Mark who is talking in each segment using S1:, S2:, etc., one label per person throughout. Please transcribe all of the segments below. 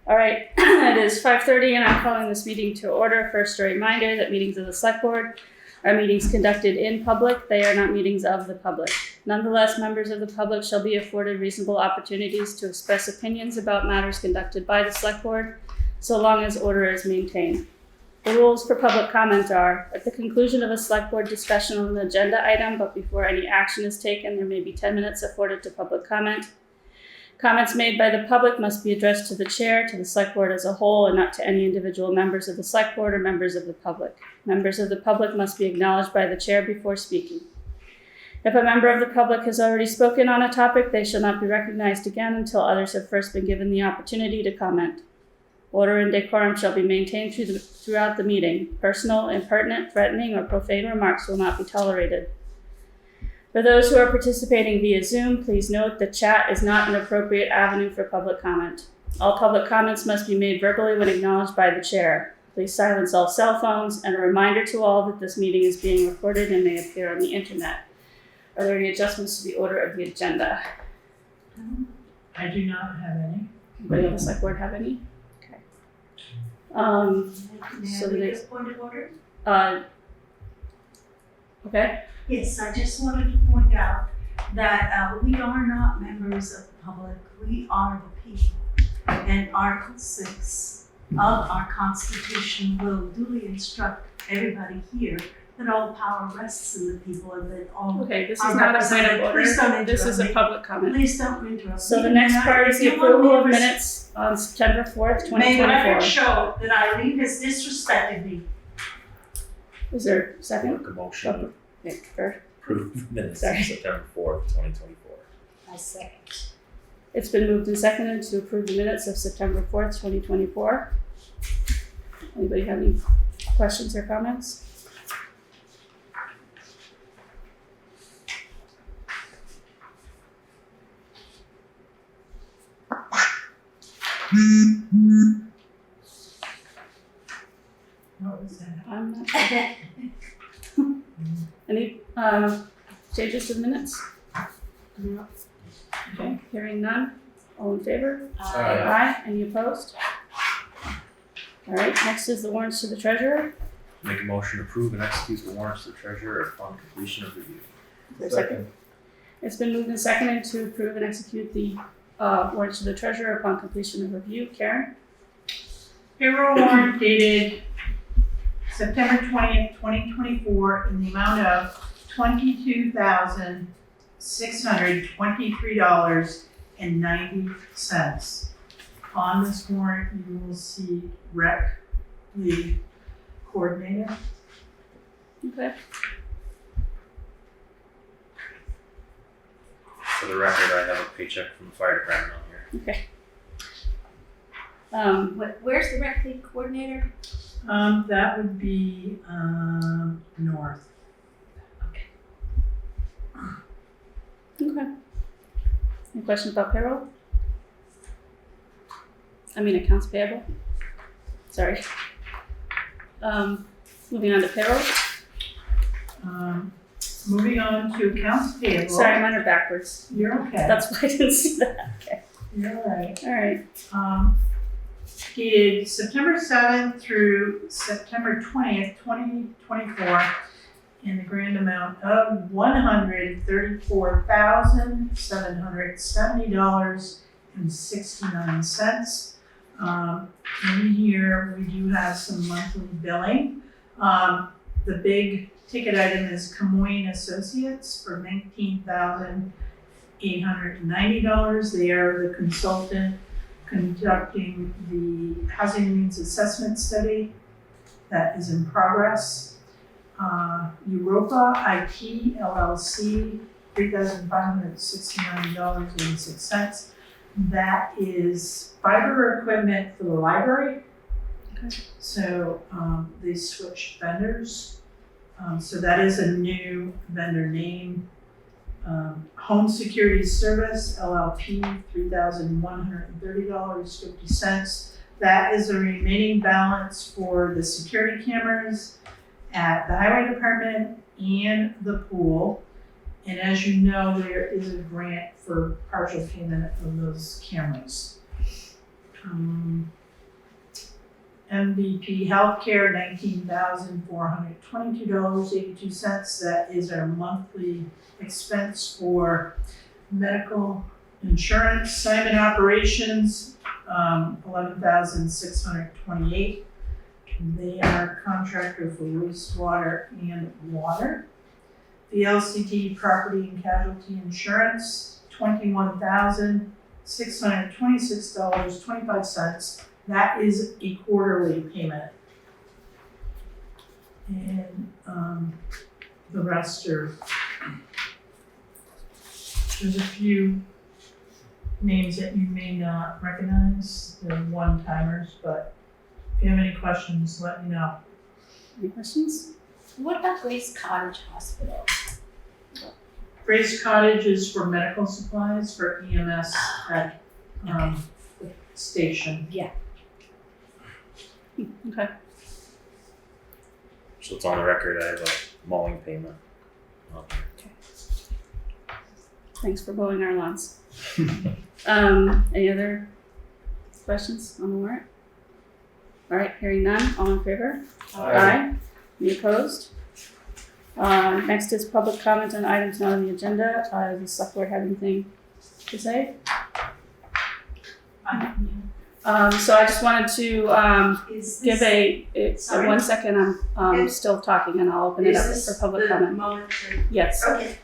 S1: All right, it is 5:30 and I'm calling this meeting to order. First, a reminder that meetings of the Select Board are meetings conducted in public. They are not meetings of the public. Nonetheless, members of the public shall be afforded reasonable opportunities to express opinions about matters conducted by the Select Board, so long as order is maintained. The rules for public comment are, at the conclusion of a Select Board discussion on an agenda item, but before any action is taken, there may be 10 minutes afforded to public comment. Comments made by the public must be addressed to the chair, to the Select Board as a whole, and not to any individual members of the Select Board or members of the public. Members of the public must be acknowledged by the chair before speaking. If a member of the public has already spoken on a topic, they shall not be recognized again until others have first been given the opportunity to comment. Order and decorum shall be maintained throughout the meeting. Personal, impertinent, threatening, or profane remarks will not be tolerated. For those who are participating via Zoom, please note that chat is not an appropriate avenue for public comment. All public comments must be made verbally when acknowledged by the chair. Please silence all cell phones, and a reminder to all that this meeting is being recorded and may appear on the internet. Are there any adjustments to the order of the agenda?
S2: I do not have any.
S1: Anybody on the Select Board have any? Okay. So the next
S3: point of order?
S1: Okay.
S3: Yes, I just wanted to point out that we are not members of the public, we are the people. And Article 6 of our Constitution will duly instruct everybody here that all power rests in the people and that all.
S1: Okay, this is not a point of order.
S3: Please don't interrupt
S1: This is a
S3: me.
S1: public comment.
S3: Please don't interrupt.
S1: So the
S3: me.
S1: next part is the
S3: If you want
S1: approval of
S3: me to
S1: minutes on September 4th,
S3: May the record
S1: 2024.
S3: show that Aileen has disrespected me.
S1: Is there a second?
S4: Make a motion to
S1: Okay, fair.
S4: approve minutes
S1: Sorry.
S4: of September 4th, 2024.
S3: I second.
S1: It's been moved and seconded to approve the minutes of September 4th, 2024. Anybody have any questions or comments?
S2: What was that?
S1: I'm not sure. Any changes to the minutes?
S3: No.
S1: Okay, hearing none. All in favor?
S4: Aye.
S1: Aye. Any opposed? All right, next is the warrants to the treasurer.
S4: Make a motion to approve and execute the warrants to the treasurer upon completion of review.
S1: Is there a second? It's been moved and seconded to approve and execute the warrants to the treasurer upon completion of review. Karen?
S2: Payroll warrant dated September 20th, 2024 in the amount of $22,623.90. On this warrant, you will see Rec, the coordinator.
S1: Okay.
S4: For the record, I have a paycheck from the fire department on here.
S1: Okay.
S3: Where's the rec league coordinator?
S2: That would be north.
S1: Okay. Any questions about payroll? I mean accounts payable. Sorry. Moving on to payroll.
S2: Moving on to accounts payable.
S1: Sorry, mine are backwards.
S2: You're okay.
S1: That's why I didn't see that. Okay.
S2: You're all right.
S1: All right.
S2: Dated September 7th through September 20th, 2024, in the grand amount of $134,770.69. In here, we do have some monthly billing. The big ticket item is Camoin Associates for $19,890. They are the consultant conducting the housing needs assessment study that is in progress. Europa IT LLC, $3,569.86. That is fiber equipment for the library.
S1: Okay.
S2: So they switched vendors. So that is a new vendor name. Home Security Service, LLP, $3,130.50. That is the remaining balance for the security cameras at the highway department and the pool. And as you know, there is a grant for partial payment of those cameras. MVP Healthcare, $19,422.82. That is our monthly expense for medical insurance. Simon Operations, $11,628. They are contractor for wastewater and water. The LCT Property and Casualty Insurance, $21,626.25. That is a quarterly payment. And the rest are, there's a few names that you may not recognize. They're one-timers, but if you have any questions, let me know.
S1: Any questions?
S5: What about Grace Cottage Hospital?
S2: Grace Cottage is for medical supplies for EMS at the station.
S1: Okay.
S4: So it's on the record, I have a mowing payment.
S1: Thanks for mowing our lawns. Any other questions on the warrant? All right, hearing none, all in favor? Aye. Any opposed? Next is public comment on items not on the agenda. Does the select board have anything to say? So I just wanted to
S3: Is
S1: give
S3: this, sorry?
S1: 1 second, I'm still talking and I'll open it up
S3: is
S1: for
S3: this
S1: public
S3: the
S1: comment.
S3: moment for-
S1: Yes.
S3: Okay.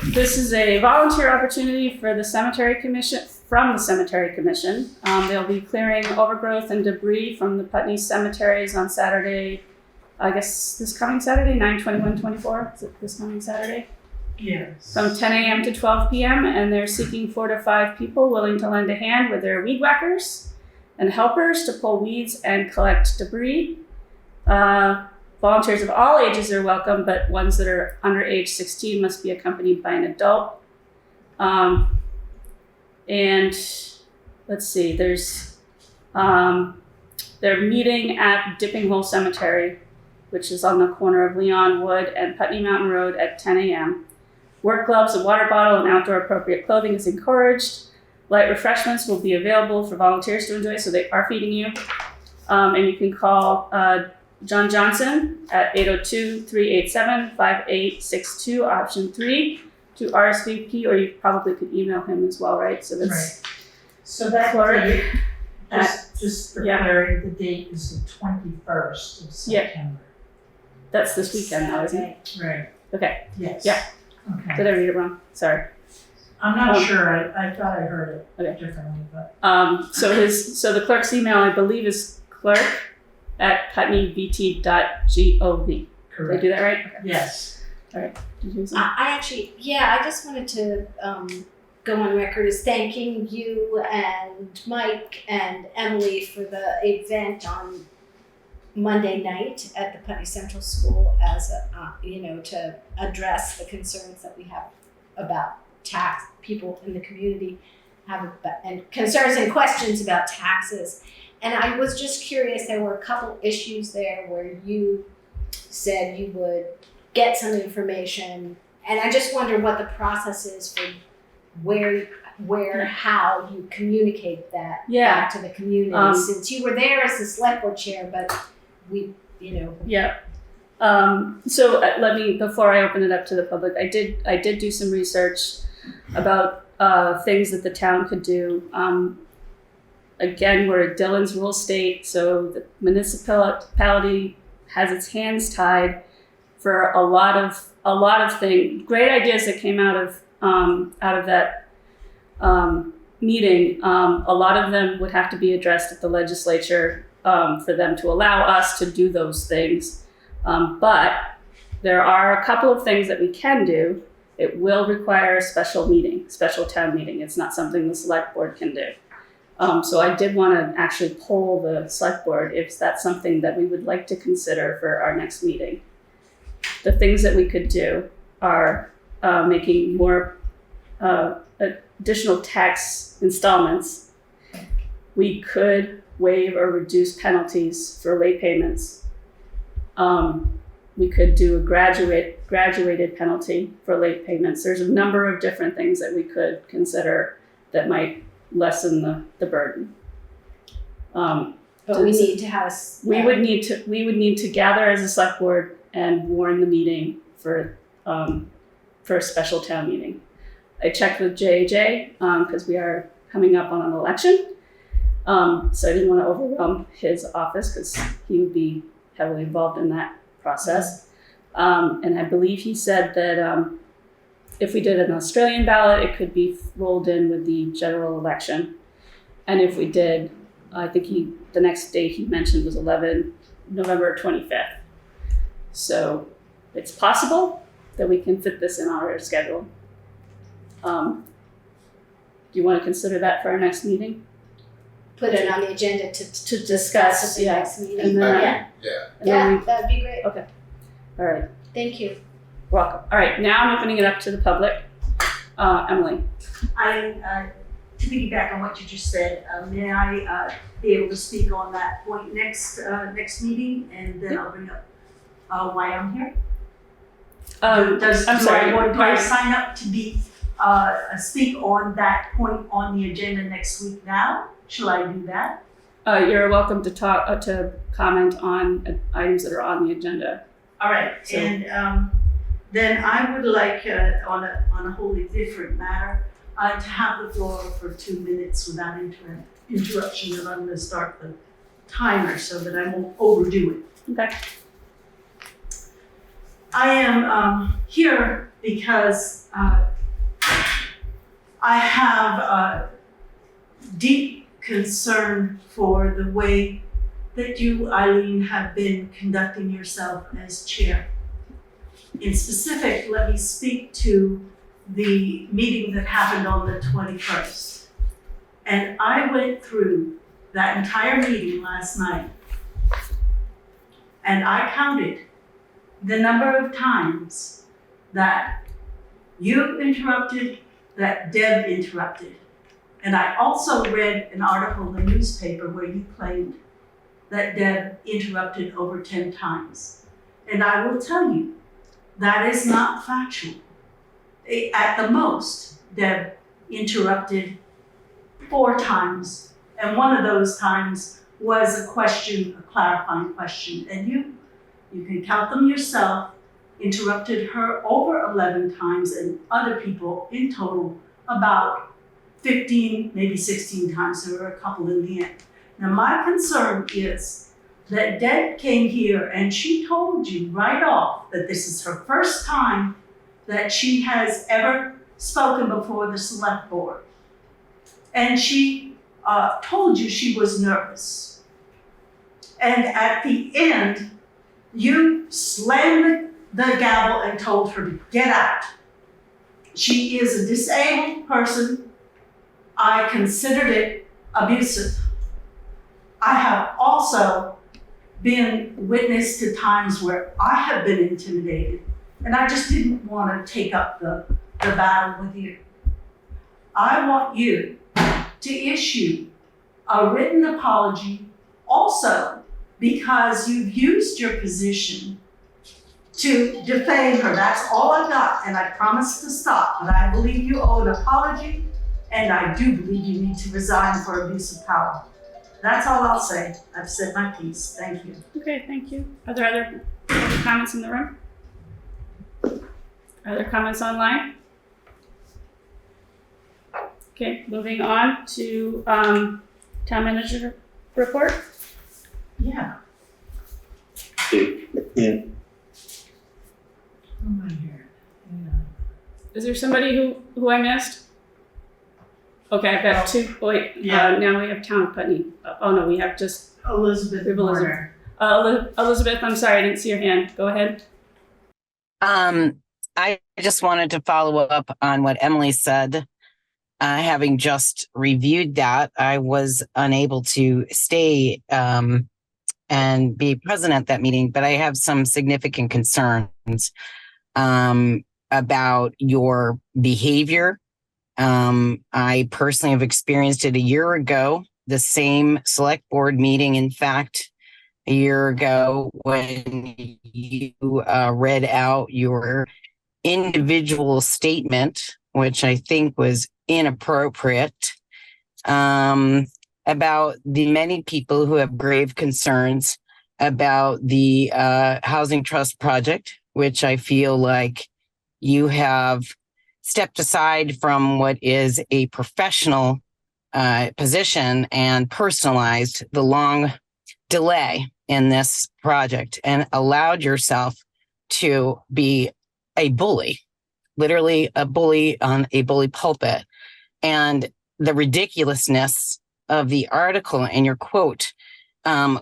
S1: This is a volunteer opportunity for the cemetery commission, from the cemetery commission. They'll be clearing overgrowth and debris from the Putney cemeteries on Saturday, I guess this coming Saturday, 9/21/24, is it this coming Saturday?
S2: Yes.
S1: From 10 a.m. to 12 p.m. and they're seeking 4 to 5 people willing to lend a hand with their weed whackers and helpers to pull weeds and collect debris. Volunteers of all ages are welcome, but ones that are under age 16 must be accompanied by an adult. And let's see, they're meeting at Dipping Hole Cemetery, which is on the corner of Leon Wood and Putney Mountain Road at 10 a.m. Work gloves, a water bottle, and outdoor appropriate clothing is encouraged. Light refreshments will be available for volunteers to enjoy, so they are feeding you. And you can call John Johnson at 802-387-5862, option 3, to RSVP, or you probably could email him as well, right? So that's
S2: Right. So that
S1: Clerk
S2: date, just for
S1: yeah.
S2: clarity, the date is the 21st of
S1: Yeah.
S2: September.
S1: that's this weekend now, isn't it?
S2: Right,
S1: Okay,
S2: yes.
S1: Yeah.
S2: Okay.
S1: did I read it wrong? Sorry.
S2: I'm not sure, I thought I heard it
S1: Okay.
S2: differently, but.
S1: So the clerk's email, I believe, is clerk@putneyvt.gov. Did I
S2: Correct.
S1: do that right? Okay.
S2: Yes.
S1: Did you do something?
S5: I actually, I just wanted to go on record as thanking you and Mike and Emily for the event on Monday night at the Putney Central School as a, to address the concerns that we have about tax, people in the community have, and concerns and questions about taxes. And I was just curious, there were a couple issues there where you said you would get some information, and I just wonder what the process is for how you communicate that back to the community, since you were there as the select board chair, but we,
S1: Yeah. So let me, before I open it up to the public, I did do some research about things that the town could do. Again, we're a Dillon's rule state, so the municipality has its hands tied for a lot of things. Great ideas that came out of that meeting. A lot of them would have to be addressed at the legislature for them to allow us to do those things. But there are a couple of things that we can do. It will require a special town meeting. It's not something the select board can do. So I did want to actually poll the select board if that's something that we would like to consider for our next meeting. The things that we could do are making more additional tax installments. We could waive or reduce penalties for late payments. We could do a graduated penalty for late payments. There's a number of different things that we could consider that might lessen the burden.
S5: But we need to have.
S1: We would need to gather as a select board and warn the meeting for a special town meeting. I checked with JJ because we are coming up on an election. So I didn't want to overwhelm his office because he would be heavily involved in that process. And I believe he said that if we did an Australian ballot, it could be rolled in with the general election. And if we did, I think the next date he mentioned was November 25th. So it's possible that we can fit this in our schedule. Do you want to consider that for our next meeting?
S5: Put it on the agenda to
S1: discuss,
S5: at the
S1: yeah.
S5: next meeting.
S1: And then,
S5: Yeah,
S1: and then
S5: yeah, that'd be great.
S1: all right,
S5: Thank you.
S1: welcome. All right, now I'm opening it up to the public. Emily.
S3: To piggyback on what you just said, may I be able to speak on that point next meeting, and then I'll bring up why I'm here?
S1: I'm sorry.
S3: Do I sign up to be speak on that point on the agenda next week now? Shall I do that?
S1: You're welcome to talk to comment on items that are on the agenda.
S3: All right,
S1: So-
S3: and then I would like on a wholly different matter to have the floor for 2 minutes without interruption, and I'm going to start the timer so that I won't overdo it.
S1: Okay.
S3: I am here because I have deep concern for the way that you, Aileen, have been conducting yourself as chair. In specific, let me speak to the meeting that happened on the 21st. And I went through that entire meeting last night, and I counted the number of times that you interrupted, that Deb interrupted. And I also read an article in the newspaper where you claimed that Deb interrupted over 10 times. And I will tell you, that is not factual. At the most, Deb interrupted 4 times, and one of those times was a question, a clarifying question. And you can count them yourself, interrupted her over 11 times, and other people in total about 15, maybe 16 times. There were a couple in the end. Now, my concern is that Deb came here and she told you right off that this is her first time that she has ever spoken before the select board. And she told you she was nervous. And at the end, you slammed the gavel and told her to get out. She is a disabled person. I considered it abusive. I have also been witness to times where I have been intimidated, and I just didn't want to take up the battle with you. I want you to issue a written apology also because you've used your position to defame her. That's all I've got, and I promise to stop, but I believe you owe an apology, and I do believe you need to resign for abuse of power. That's all I'll say. I've said my piece. Thank you.
S1: Okay, thank you. Are there other comments in the room? Are there comments online? Okay, moving on to town manager report.
S2: Yeah.
S6: Yeah.
S2: Oh my God. Yeah.
S1: Is there somebody who I missed? Okay, I've got 2. Wait,
S2: Yeah.
S1: now we have town of Putney. Oh no, we have just
S2: Elizabeth
S1: We have
S2: Warner.
S1: Elizabeth. I'm sorry, I didn't see your hand. Go ahead.
S7: I just wanted to follow up on what Emily said. Having just reviewed that, I was unable to stay and be present at that meeting, but I have some significant concerns about your behavior. I personally have experienced it a year ago, the same select board meeting, in fact, a year ago when you read out your individual statement, which I think was inappropriate, about the many people who have grave concerns about the Housing Trust Project, which I feel like you have stepped aside from what is a professional position and personalized the long delay in this project and allowed yourself to be a bully, literally a bully on a bully pulpit. And the ridiculousness of the article and your quote,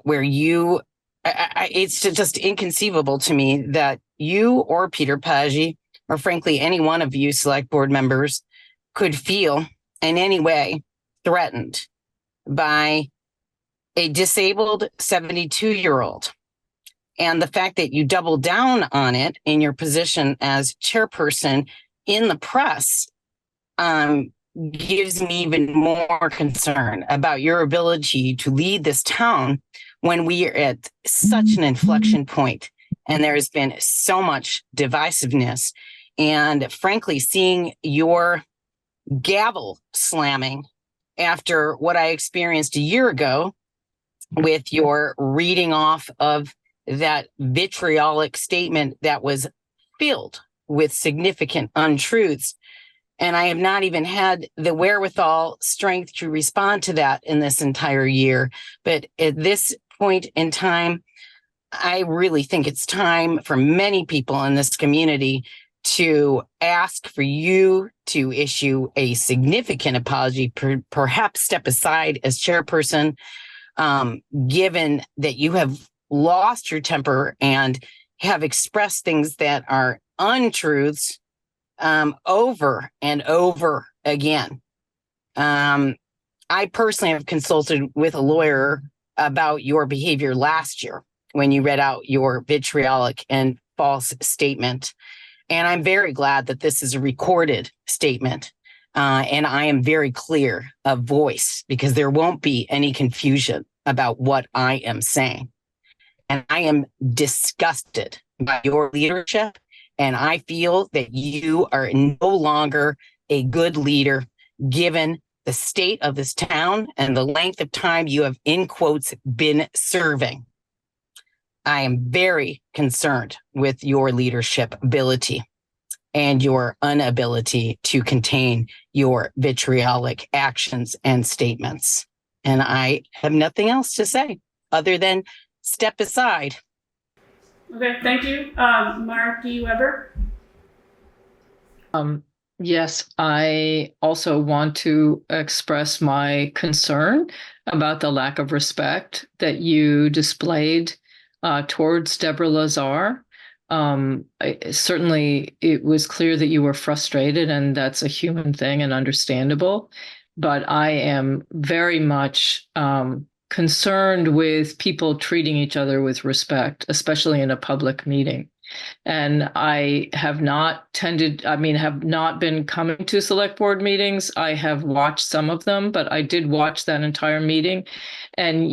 S7: where you, it's just inconceivable to me that you or Peter Paggi, or frankly, any one of you select board members could feel in any way threatened by a disabled 72-year-old. And the fact that you double down on it in your position as chairperson in the press gives me even more concern about your ability to lead this town when we are at such an inflection point and there has been so much divisiveness. And frankly, seeing your gavel slamming after what I experienced a year ago with your reading off of that vitriolic statement that was filled with significant untruths. And I have not even had the wherewithal strength to respond to that in this entire year. But at this point in time, I really think it's time for many people in this community to ask for you to issue a significant apology, perhaps step aside as chairperson, given that you have lost your temper and have expressed things that are untruths over and over again. I personally have consulted with a lawyer about your behavior last year when you read out your vitriolic and false statement. And I'm very glad that this is a recorded statement. And I am very clear of voice because there won't be any confusion about what I am saying. And I am disgusted by your leadership. And I feel that you are no longer a good leader, given the state of this town and the length of time you have, in quotes, been serving. I am very concerned with your leadership ability and your inability to contain your vitriolic actions and statements. And I have nothing else to say other than step aside.
S1: Okay, thank you. Marky Weber?
S6: Yes, I also want to express my concern about the lack of respect that you displayed towards Deborah Lazar. Certainly, it was clear that you were frustrated, and that's a human thing and understandable. But I am very much concerned with people treating each other with respect, especially in a public meeting. And I have not been coming to select board meetings. I have watched some of them, but I did watch that entire meeting. And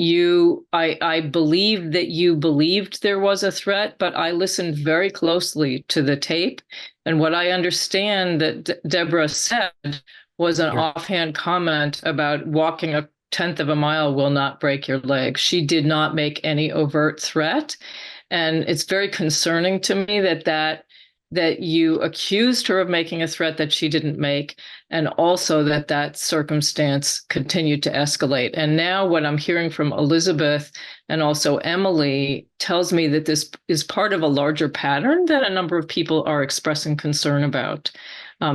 S6: I believe that you believed there was a threat, but I listened very closely to the tape. And what I understand that Deborah said was an offhand comment about walking a tenth of a mile will not break your leg. She did not make any overt threat. And it's very concerning to me that you accused her of making a threat that she didn't make, and also that circumstance continued to escalate. And now what I'm hearing from Elizabeth and also Emily tells me that this is part of a larger pattern that a number of people are expressing concern about.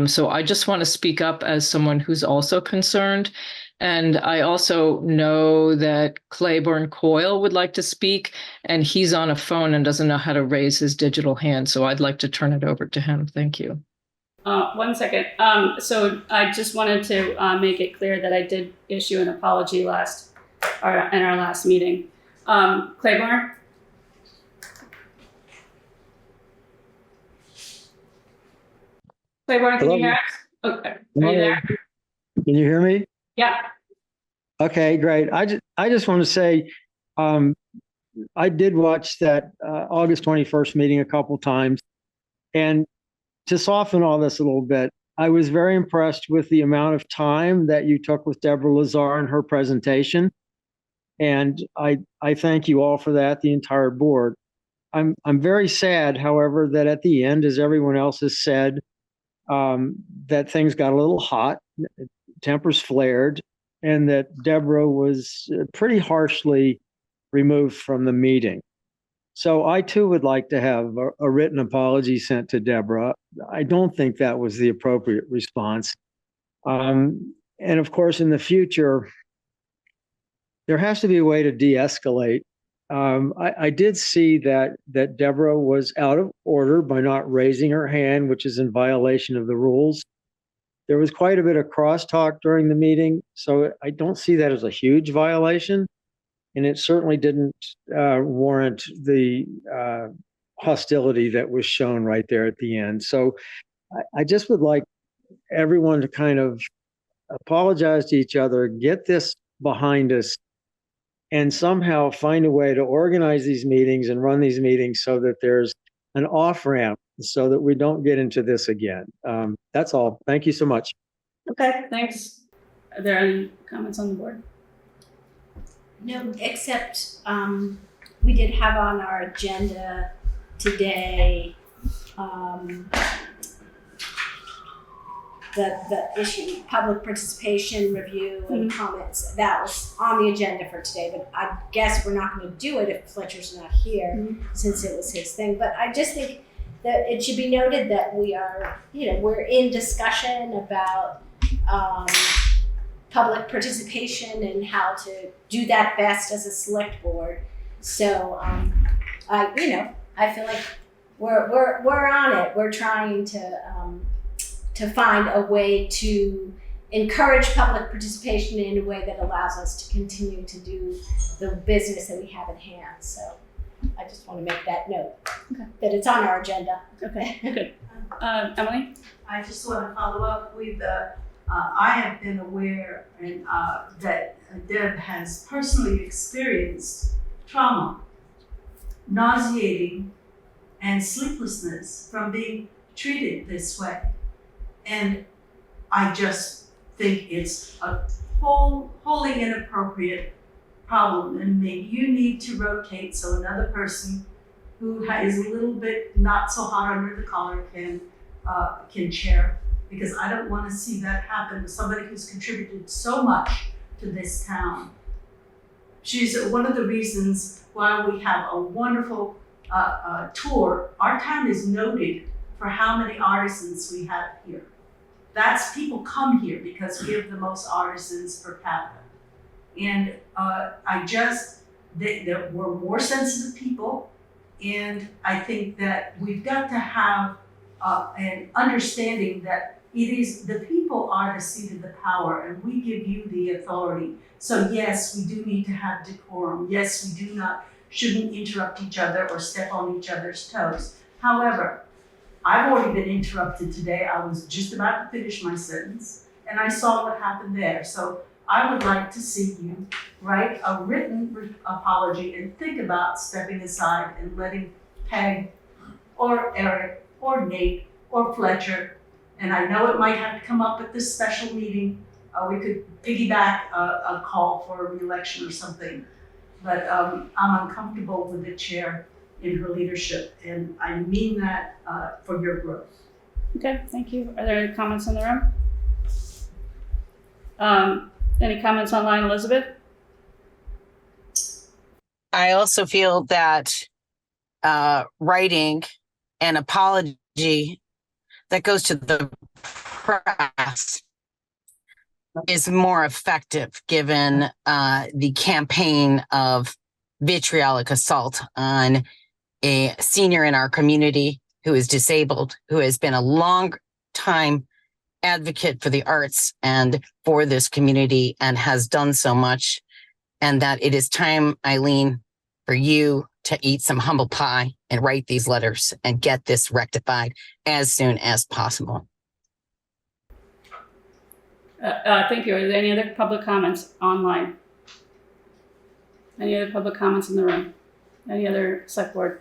S6: So I just want to speak up as someone who's also concerned. And I also know that Claiborne Coyle would like to speak, and he's on a phone and doesn't know how to raise his digital hand. So I'd like to turn it over to him. Thank you.
S1: 1 second. So I just wanted to make it clear that I did issue an apology in our last meeting. Claiborne? Claiborne, can you hear us? Okay. Are you there?
S8: Can you hear me?
S1: Yeah.
S8: Okay, great. I just want to say, I did watch that August 21st meeting a couple times, and to soften all this a little bit, I was very impressed with the amount of time that you took with Deborah Lazar in her presentation. And I thank you all for that, the entire board. I'm very sad, however, that at the end, as everyone else has said, that things got a little hot, tempers flared, and that Deborah was pretty harshly removed from the meeting. So I too would like to have a written apology sent to Deborah. I don't think that was the appropriate response. And of course, in the future, there has to be a way to de-escalate. I did see that Deborah was out of order by not raising her hand, which is in violation of the rules. There was quite a bit of crosstalk during the meeting, so I don't see that as a huge violation. And it certainly didn't warrant the hostility that was shown right there at the end. So I just would like everyone to kind of apologize to each other, get this behind us, and somehow find a way to organize these meetings and run these meetings so that there's an off-ramp so that we don't get into this again. That's all. Thank you so much.
S1: Okay, thanks. Are there any comments on the board?
S5: No, except we did have on our agenda today the issue, public participation review and comments. That was on the agenda for today, but I guess we're not going to do it if Fletcher's not here since it was his thing. But I just think that it should be noted that we are, we're in discussion about public participation and how to do that best as a select board. So I feel like we're on it. We're trying to find a way to encourage public participation in a way that allows us to continue to do the business that we have at hand. So I just want to make that note, that it's on our agenda.
S1: Okay, good. Emily?
S3: I just want to follow up with, I have been aware and that Deb has personally experienced trauma, nauseating, and sleeplessness from being treated this way. And I just think it's a wholly inappropriate problem, and maybe you need to rotate so another person who is a little bit not so hot under the collar can chair, because I don't want to see that happen to somebody who's contributed so much to this town. She's one of the reasons why we have a wonderful tour. Our town is noted for how many artisans we have here. That's people come here because we have the most artisans per capita. And we're more sensitive people, and I think that we've got to have an understanding that the people are the seat of the power, and we give you the authority. So yes, we do need to have decorum. Yes, we shouldn't interrupt each other or step on each other's toes. However, I've already been interrupted today. I was just about to finish my sentence, and I saw what happened there. So I would like to see you write a written apology and think about stepping aside and letting Peg or Eric or Nate or Fletcher, and I know it might have to come up at this special meeting. We could piggyback a call for a re-election or something, but I'm uncomfortable with the chair in her leadership, and I mean that for your growth.
S1: Okay, thank you. Are there any comments in the room? Any comments online, Elizabeth?
S7: I also feel that writing an apology that goes to the press is more effective given the campaign of vitriolic assault on a senior in our community who is disabled, who has been a long time advocate for the arts and for this community and has done so much. And that it is time, Aileen, for you to eat some humble pie and write these letters and get this rectified as soon as possible.
S1: Thank you. Are there any other public comments online? Any other public comments in the room? Any other select board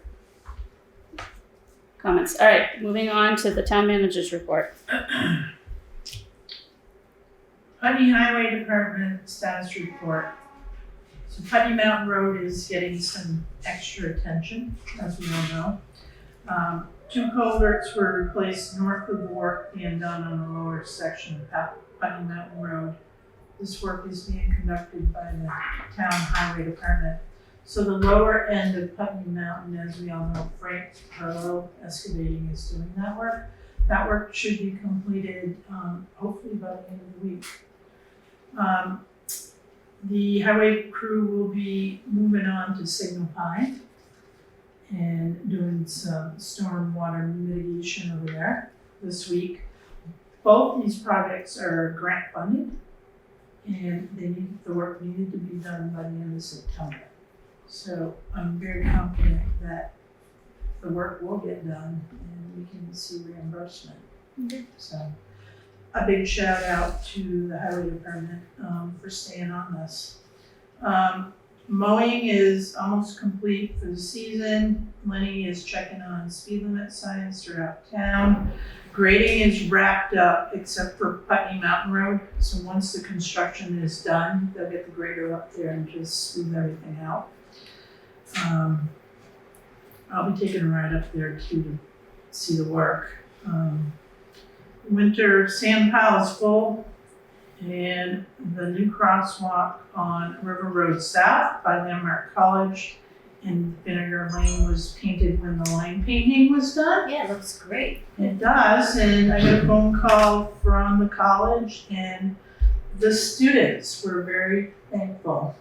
S1: comments? All right, moving on to the town manager's report.
S2: Putney Highway Department status report. So Putney Mountain Road is getting some extra attention, as we all know. 2 culverts were replaced north of the work being done on the lower section of Putney Mountain Road. This work is being conducted by the town highway department. So the lower end of Putney Mountain, as we all know, Frank Carlo Excavating is doing that work. That work should be completed hopefully by the end of the week. The highway crew will be moving on to Signal Pine and doing some storm water mitigation over there this week. Both these projects are grant funded and the work needed to be done by the end of September. So I'm very confident that the work will get done and we can see reimbursement.
S1: Okay.
S2: So a big shout out to the highway department for staying on this. Mowing is almost complete for the season. Lenny is checking on speed limit signs throughout town. Grading is wrapped up except for Putney Mountain Road. So once the construction is done, they'll get the grader up there and just smooth everything out. I'll be taking a ride up there too to see the work. Winter sand pile is full, and the new crosswalk on River Road South by Landmark College and Vinegar Lane was painted when the line painting was done.
S5: Yeah, it looks great.
S2: It does, and I got a phone call from the college, and the students were very thankful.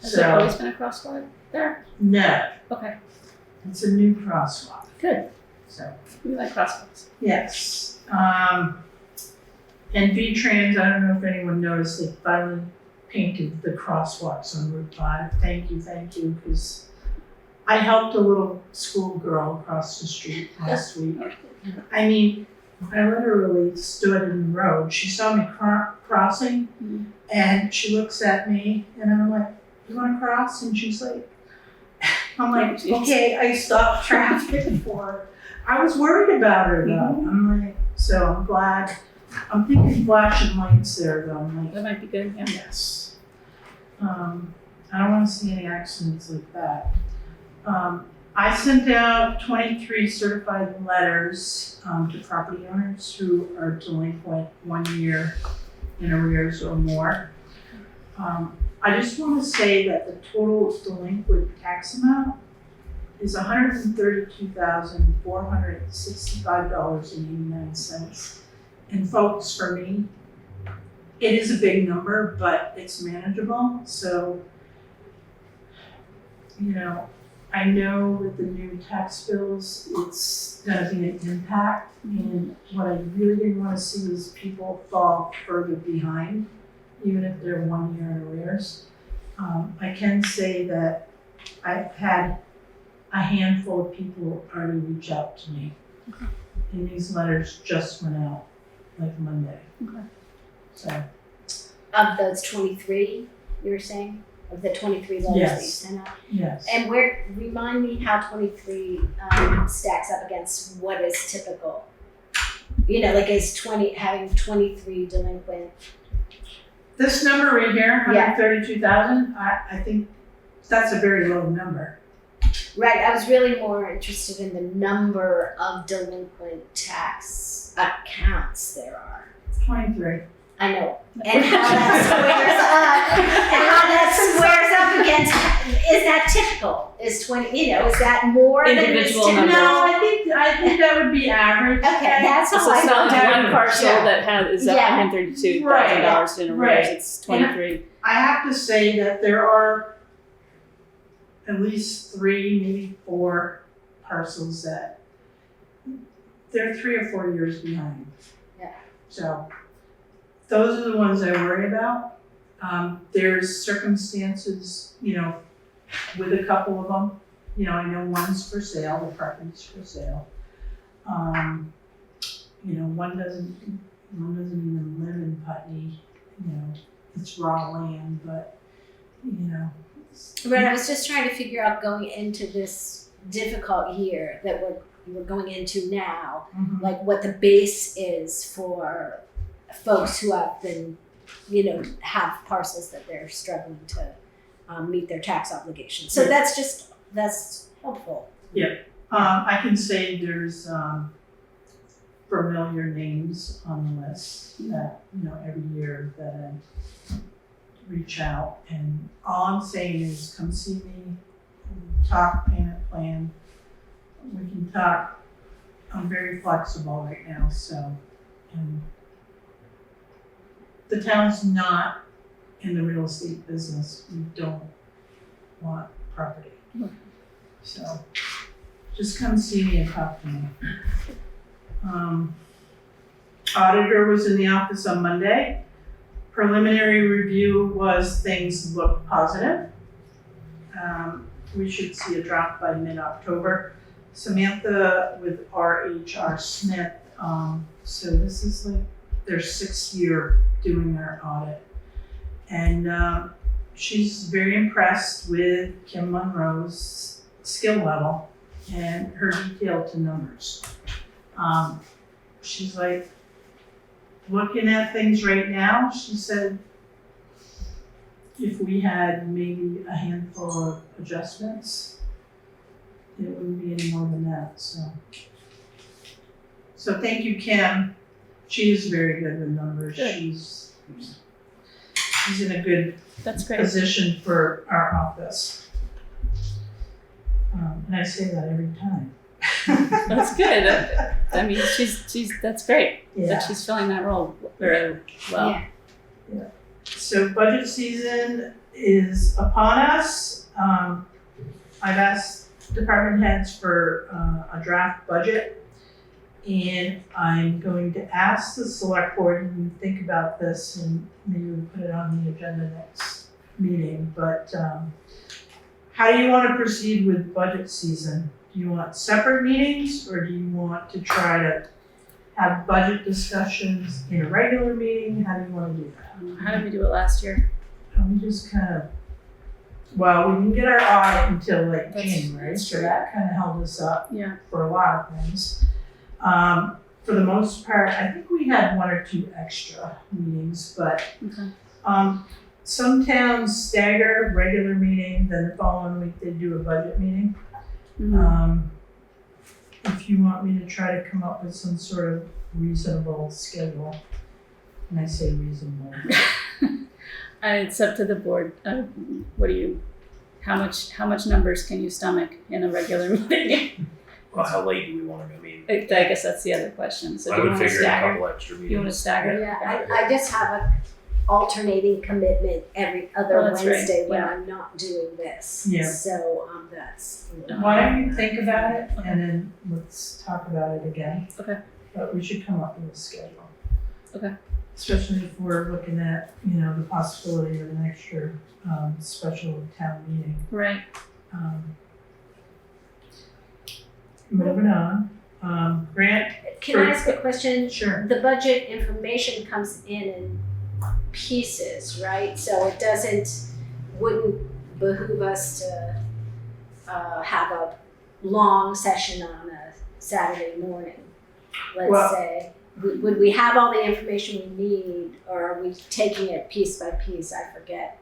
S1: Has there always been a crosswalk there?
S2: No,
S1: Okay,
S2: it's a new crosswalk.
S1: good.
S2: So,
S1: We like crosswalks.
S2: yes. And V-Trans, I don't know if anyone noticed, they finally painted the crosswalks on Route 5. Thank you, because I helped a little schoolgirl across the street last week. I mean, I literally stood in the road. She saw me crossing, and she looks at me, and I'm like, "You want to cross?" And she's like, I'm like, "Okay." I stopped traffic for her. I was worried about her though. I'm like, so I'm glad. I'm thinking flashing lights there though. I'm like,
S1: That might be good, yeah.
S2: yes. I don't want to see any accidents like that. I sent out 23 certified letters to property owners who are delinquent 1 year in arrears or more. I just want to say that the total delinquent tax amount is $132,465.89. And folks, for me, it is a big number, but it's manageable. So, you know, I know with the new tax bills, it's gonna be an impact. And what I really didn't want to see is people fall further behind, even if they're 1 year in arrears. I can say that I've had a handful of people already reach out to me.
S1: Okay.
S2: And these letters just went out like Monday.
S1: Okay.
S2: So,
S5: Of those 23, you were saying? Of the 23 letters that you
S2: Yes.
S5: sent out?
S2: yes.
S5: And remind me how 23 stacks up against what is typical. You know, like is having 23 delinquent.
S2: This number right here,
S5: Yeah.
S2: 132,000, I think that's a very low number.
S5: Right, I was really more interested in the number of delinquent tax accounts there are.
S2: 23.
S5: I know, and how that squares up against, is that typical? Is 20, is that more than is
S1: Individual
S5: typical?
S1: numbers.
S2: No, I think that would be average.
S5: Okay, that's
S1: So
S5: how
S1: it's
S5: I
S1: not
S5: thought.
S1: like one parcel
S2: Yeah.
S1: that is
S5: Yeah.
S1: $132,000 in arrears,
S2: Right.
S1: it's 23.
S2: I have to say that there are at least 3, maybe 4 parcels that they're 3 or 4 years behind.
S5: Yeah.
S2: So those are the ones I worry about. There's circumstances, with a couple of them. I know one's for sale, the property's for sale. One doesn't even live in Putney. It's raw land, but
S5: Right, I was just trying to figure out going into this difficult year that we're going into now, like what the base is for folks who have been have parcels that they're struggling to meet their tax obligations. So that's helpful.
S2: I can say there's familiar names on the list that, every year that I reach out, and all I'm saying is come see me, talk payment plan. We can talk. I'm very flexible right now, so, and the town's not in the real estate business. We don't want property. So just come see me and talk to me. Auditor was in the office on Monday. Preliminary review was things look positive. We should see a drop by mid-October. Samantha with R.H.R. Smith, so this is like their 6th year doing our audit. And she's very impressed with Kim Monroe's skill level and her detail to numbers. She's like, looking at things right now, she said, if we had maybe a handful of adjustments, it wouldn't be any more than that, so thank you, Kim. She is very good with numbers.
S1: Good.
S2: She's in a good
S1: That's great.
S2: position for our office. And I say that every time.
S1: That's good. I mean, that's great that
S2: Yeah.
S1: she's filling that role very well.
S5: Yeah.
S2: So budget season is upon us. I've asked department heads for a draft budget, and I'm going to ask the select board, and think about this, and maybe we'll put it on the agenda next meeting, but how do you want to proceed with budget season? Do you want separate meetings, or do you want to try to have budget discussions in a regular meeting? How do you want to do that?
S1: How did we do it last year?
S2: And we just kind of, well, we didn't get our audit until like
S1: That's-
S2: January,
S1: that's
S2: so
S1: true.
S2: that kind of held us up
S1: Yeah.
S2: for a lot of things. For the most part, I think we had 1 or 2 extra meetings, but
S1: Okay.
S2: some towns stagger regular meeting, then the following week they do a budget meeting.
S1: Mhm.
S2: If you want me to try to come up with some sort of reasonable schedule, and I say reasonable.
S1: It's up to the board. How much numbers can you stomach in a regular meeting?
S4: Well, how late do we want to, I mean,
S1: I guess that's the other question. So
S4: I
S1: do you
S4: would
S1: want to
S4: figure a
S1: stagger?
S4: couple extra meetings.
S1: You want to stagger?
S5: Yeah, I just have a alternating commitment every other
S1: Oh, that's right.
S5: Wednesday when
S1: Yeah.
S5: I'm not doing this.
S2: Yeah.
S5: So that's.
S2: Why don't you think about it, and then let's talk about it again.
S1: Okay.
S2: But we should come up with a schedule.
S1: Okay.
S2: Especially if we're looking at, the possibility of an extra, special town meeting.
S1: Right.
S2: Moving on, Grant,
S5: Can I ask a question?
S2: sure.
S5: The budget information comes in pieces, right? So it wouldn't behoove us to have a long session on a Saturday morning, let's
S2: Well-
S5: say. Would we have all the information we need, or are we taking it piece by piece? I forget.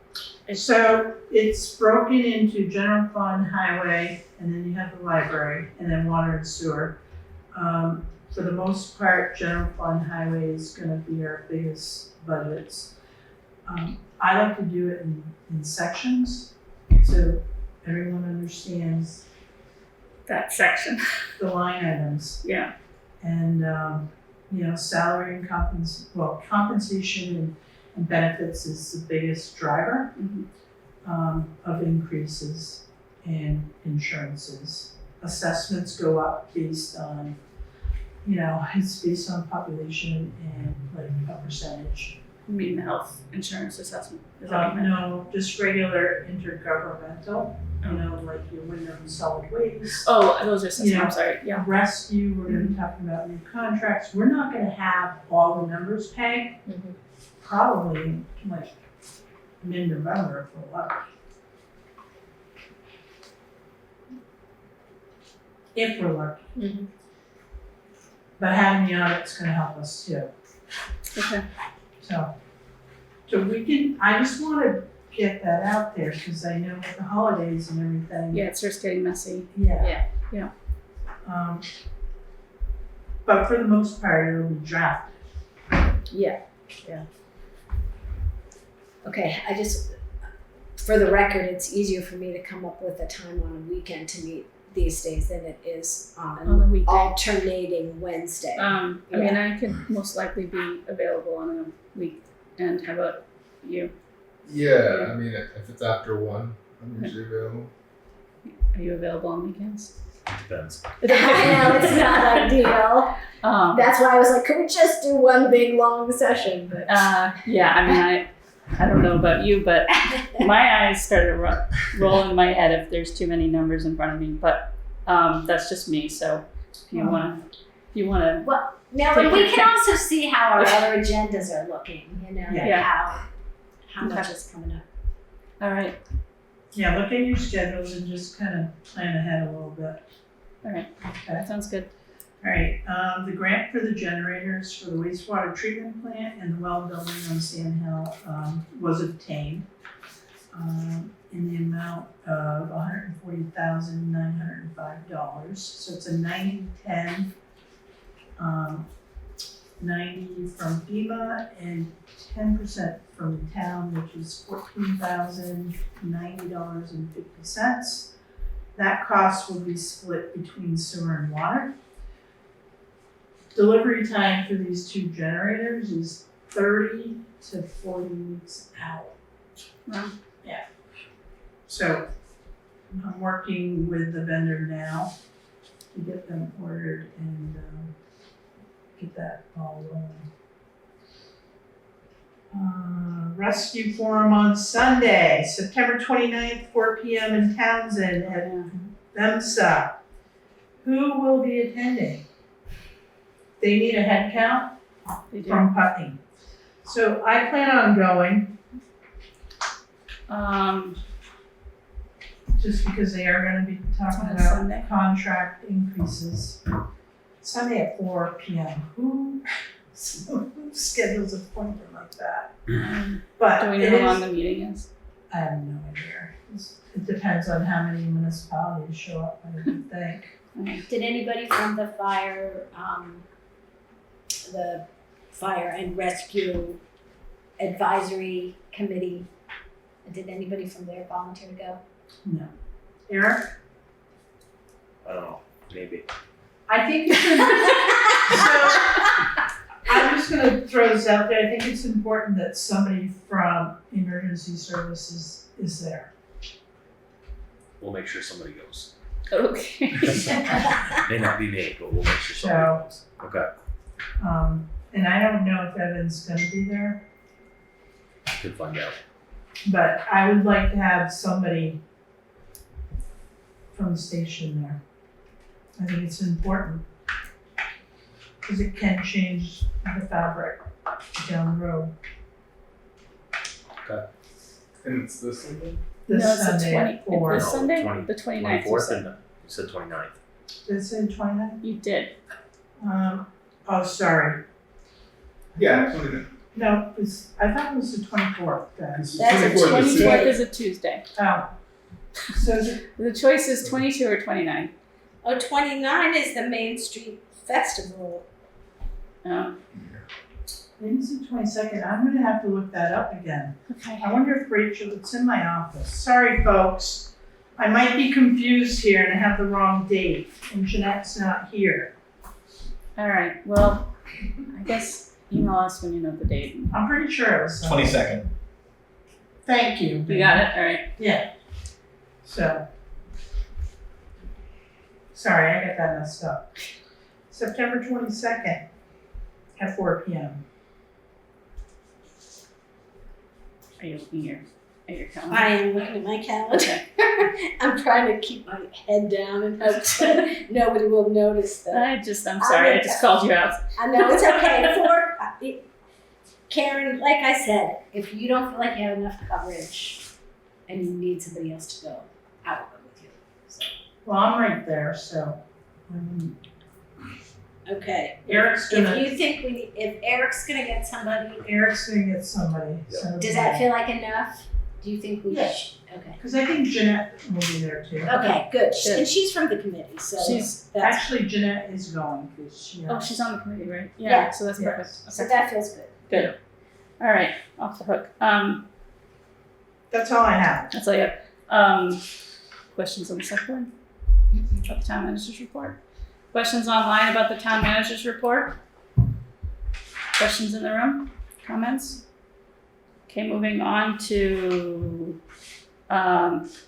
S2: So it's broken into general fund, highway, and then you have the library, and then water and sewer. For the most part, general fund, highway is gonna be our biggest budgets. I like to do it in sections, so everyone understands
S1: That section.
S2: the line items.
S1: Yeah.
S2: And, salary and compensation and benefits is the biggest driver of increases in insurances. Assessments go up based on, it's based on population and like a percentage.
S1: You mean the health insurance assessment? Is that what you meant?
S2: No, just regular intergovernmental, like your Wyndham solid waste.
S1: Oh, those are assessments.
S2: Yeah.
S1: I'm sorry. Yeah.
S2: Rescue, we're gonna be talking about new contracts. We're not gonna have all the numbers pegged. Probably like mid-November for luck. If we're lucky. But having the audit's gonna help us too,
S1: Okay.
S2: so. So I just wanna get that out there, cause I know with the holidays and everything.
S1: Yeah, it starts getting messy.
S2: Yeah.
S1: Yeah.
S2: But for the most part, it'll be drafted.
S1: Yeah.
S5: Okay, for the record, it's easier for me to come up with a time on a weekend to meet these days than it is
S1: On
S5: on
S1: a weekday.
S5: alternating Wednesday.
S1: I mean, I could most likely be available on a weekend. How about you?
S9: Yeah, I mean, if it's after 1, I'm usually available.
S1: Are you available on weekends?
S4: Depends.
S5: I know, it's not ideal. That's why I was like, could we just do one big long session? But
S1: Yeah, I mean, I don't know about you, but my eyes started rolling in my head if there's too many numbers in front of me. But that's just me. So if you wanna,
S5: well, now
S1: Take
S5: we
S1: your
S5: can also see how our other agendas are looking. You know, like
S1: Yeah.
S5: how much is coming up.
S1: all right,
S2: Yeah, look at your schedules and just kind of plan ahead a little bit.
S1: all right,
S2: Okay.
S1: that sounds good.
S2: All right, the grant for the generators for the wastewater treatment plant and the well building on Sand Hill was obtained in the amount of $140,905. So it's a 90-10, 90 from FEMA and 10% from the town, which is $14,090.50. That cost will be split between sewer and water. Delivery time for these 2 generators is 30 to 40 weeks out.
S1: Wow.
S2: Yeah. So I'm working with the vendor now to get them ordered and get that all rolling. Rescue Forum on Sunday, September 29th, 4 p.m. in Townsend at BEMSA. Who will be attending? They need a head count
S1: They do.
S2: from Putney. So I plan on going, just because they are gonna be talking
S1: On a
S2: about
S1: Sunday?
S2: contract increases. Sunday at 4 p.m. Who schedules an appointment like that? But
S1: Do we
S2: it
S1: know how long
S2: is,
S1: the meeting is?
S2: I have no idea. It depends on how many municipalities show up, I would think.
S5: Did anybody from the fire and rescue advisory committee, did anybody from there volunteer to go?
S2: No. Eric?
S4: I don't know, maybe.
S2: I think it's I'm just gonna throw this out there. I think it's important that somebody from emergency services is there.
S4: We'll make sure somebody goes.
S1: Okay.
S4: May not be me, but we'll make sure somebody goes. Okay,
S2: And I don't know if Evan's gonna be there,
S4: could find out.
S2: but I would like to have somebody from the station there. I think it's important. Cause it can change the fabric down the road.
S9: And it's this Sunday?
S2: This
S1: No, it's the
S2: Sunday
S1: 20
S2: at 4.
S1: This Sunday?
S4: 20
S1: The 29th, you
S4: 24th,
S1: said.
S4: and you said 29th.
S2: This in 29?
S1: You did.
S2: Oh, sorry.
S9: Yeah, 29.
S2: No, I thought it was the 24th then.
S9: It's the
S5: That's a
S9: 24th of
S5: Tuesday.
S1: 24th is a Tuesday.
S2: Oh. So is it,
S1: The choice is 22 or 29.
S5: Oh, 29 is the Main Street Festival.
S2: maybe it's the 22nd. I'm gonna have to look that up again.
S1: Okay.
S2: I wonder if Rachel, it's in my office. Sorry, folks. I might be confused here and I have the wrong date and Jeanette's not here.
S1: All right. Well, I guess email us when you know the date.
S2: I'm pretty sure it was.
S10: 22nd.
S2: Thank you.
S1: You got it? All right.
S2: Yeah. So. Sorry, I got that messed up. September 22nd at 4 p.m.
S1: Are you looking at your calendar?
S5: I am looking at my calendar.
S1: Okay.
S5: I'm trying to keep my head down and hope nobody will notice that.
S1: I'm sorry. I just called you out.
S5: I know, it's okay. Karen, like I said, if you don't feel like you have enough coverage and you need somebody else to go, I will go with you. So,
S2: Well, I'm right there, so.
S5: Okay.
S2: Eric's
S5: If
S2: gonna,
S5: you think if Eric's gonna get somebody,
S2: Eric's gonna get somebody. So
S5: does that feel like enough? Do you think we
S2: Yeah.
S5: should? Okay.
S2: Because I think Jeanette will be there too.
S5: Okay, good.
S1: Good.
S5: And she's from the committee, so
S1: She's-
S5: that's,
S2: Actually, Jeanette is going because she.
S1: Oh, she's on the committee, right?
S5: Yeah.
S1: So that's
S2: Yes.
S1: perfect.
S5: so
S1: Okay.
S5: that feels good.
S1: Good. All right, off the hook.
S2: That's all I have.
S1: That's all you have. Questions on the select board? About the town manager's report? Questions online about the town manager's report? Questions in the room? Comments? Okay, moving on to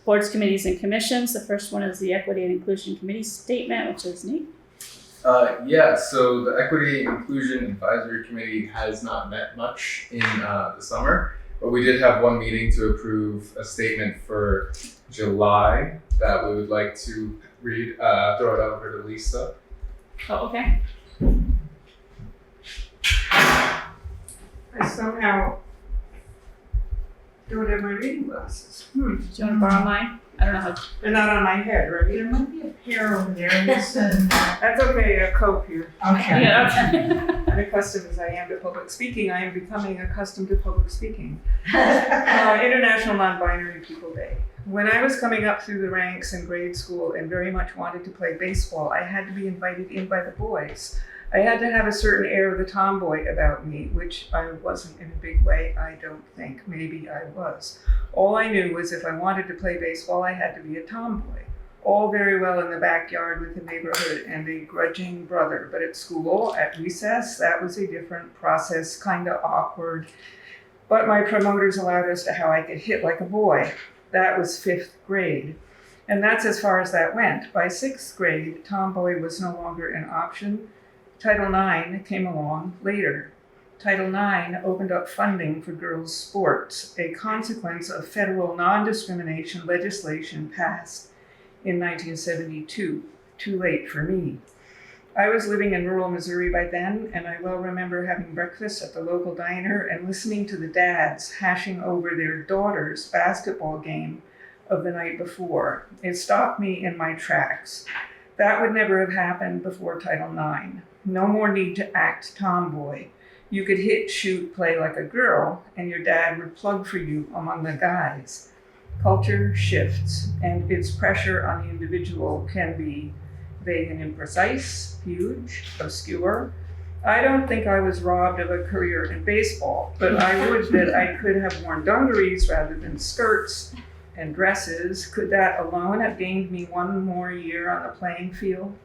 S1: boards, committees, and commissions. The first one is the Equity and Inclusion Committee statement, which is neat.
S9: Yeah, so the Equity Inclusion Advisory Committee has not met much in the summer, but we did have one meeting to approve a statement for July that we would like to read, throw it over to Lisa.
S1: Oh, okay.
S10: I somehow don't have my reading glasses.
S1: Do you want to borrow mine? I don't know how.
S10: They're not on my head, right?
S2: There might be a pair over there. Lisa.
S10: That's okay, a cope here.
S2: Okay.
S1: Yeah, okay.
S10: Unaccustomed as I am to public speaking, I am becoming accustomed to public speaking. International Non-Binary People Day. When I was coming up through the ranks in grade school and very much wanted to play baseball, I had to be invited in by the boys. I had to have a certain air of the tomboy about me, which I wasn't in a big way, I don't think. Maybe I was. All I knew was if I wanted to play baseball, I had to be a tomboy. All very well in the backyard with the neighborhood and a grudging brother, but at school, at recess, that was a different process, kind of awkward. But my promoters allowed us to how I could hit like a boy. That was 5th grade. And that's as far as that went. By 6th grade, tomboy was no longer an option. Title IX came along later. Title IX opened up funding for girls' sports, a consequence of federal non-discrimination legislation passed in 1972. Too late for me. I was living in rural Missouri by then, and I well remember having breakfast at the local diner and listening to the dads hashing over their daughter's basketball game of the night before. It stopped me in my tracks. That would never have happened before Title IX. No more need to act tomboy. You could hit, shoot, play like a girl, and your dad would plug for you among the guys. Culture shifts, and its pressure on the individual can be vague and imprecise, huge, obscure. I don't think I was robbed of a career in baseball, but I would that I could have worn dungarees rather than skirts and dresses. Could that alone have gained me one more year on the playing field?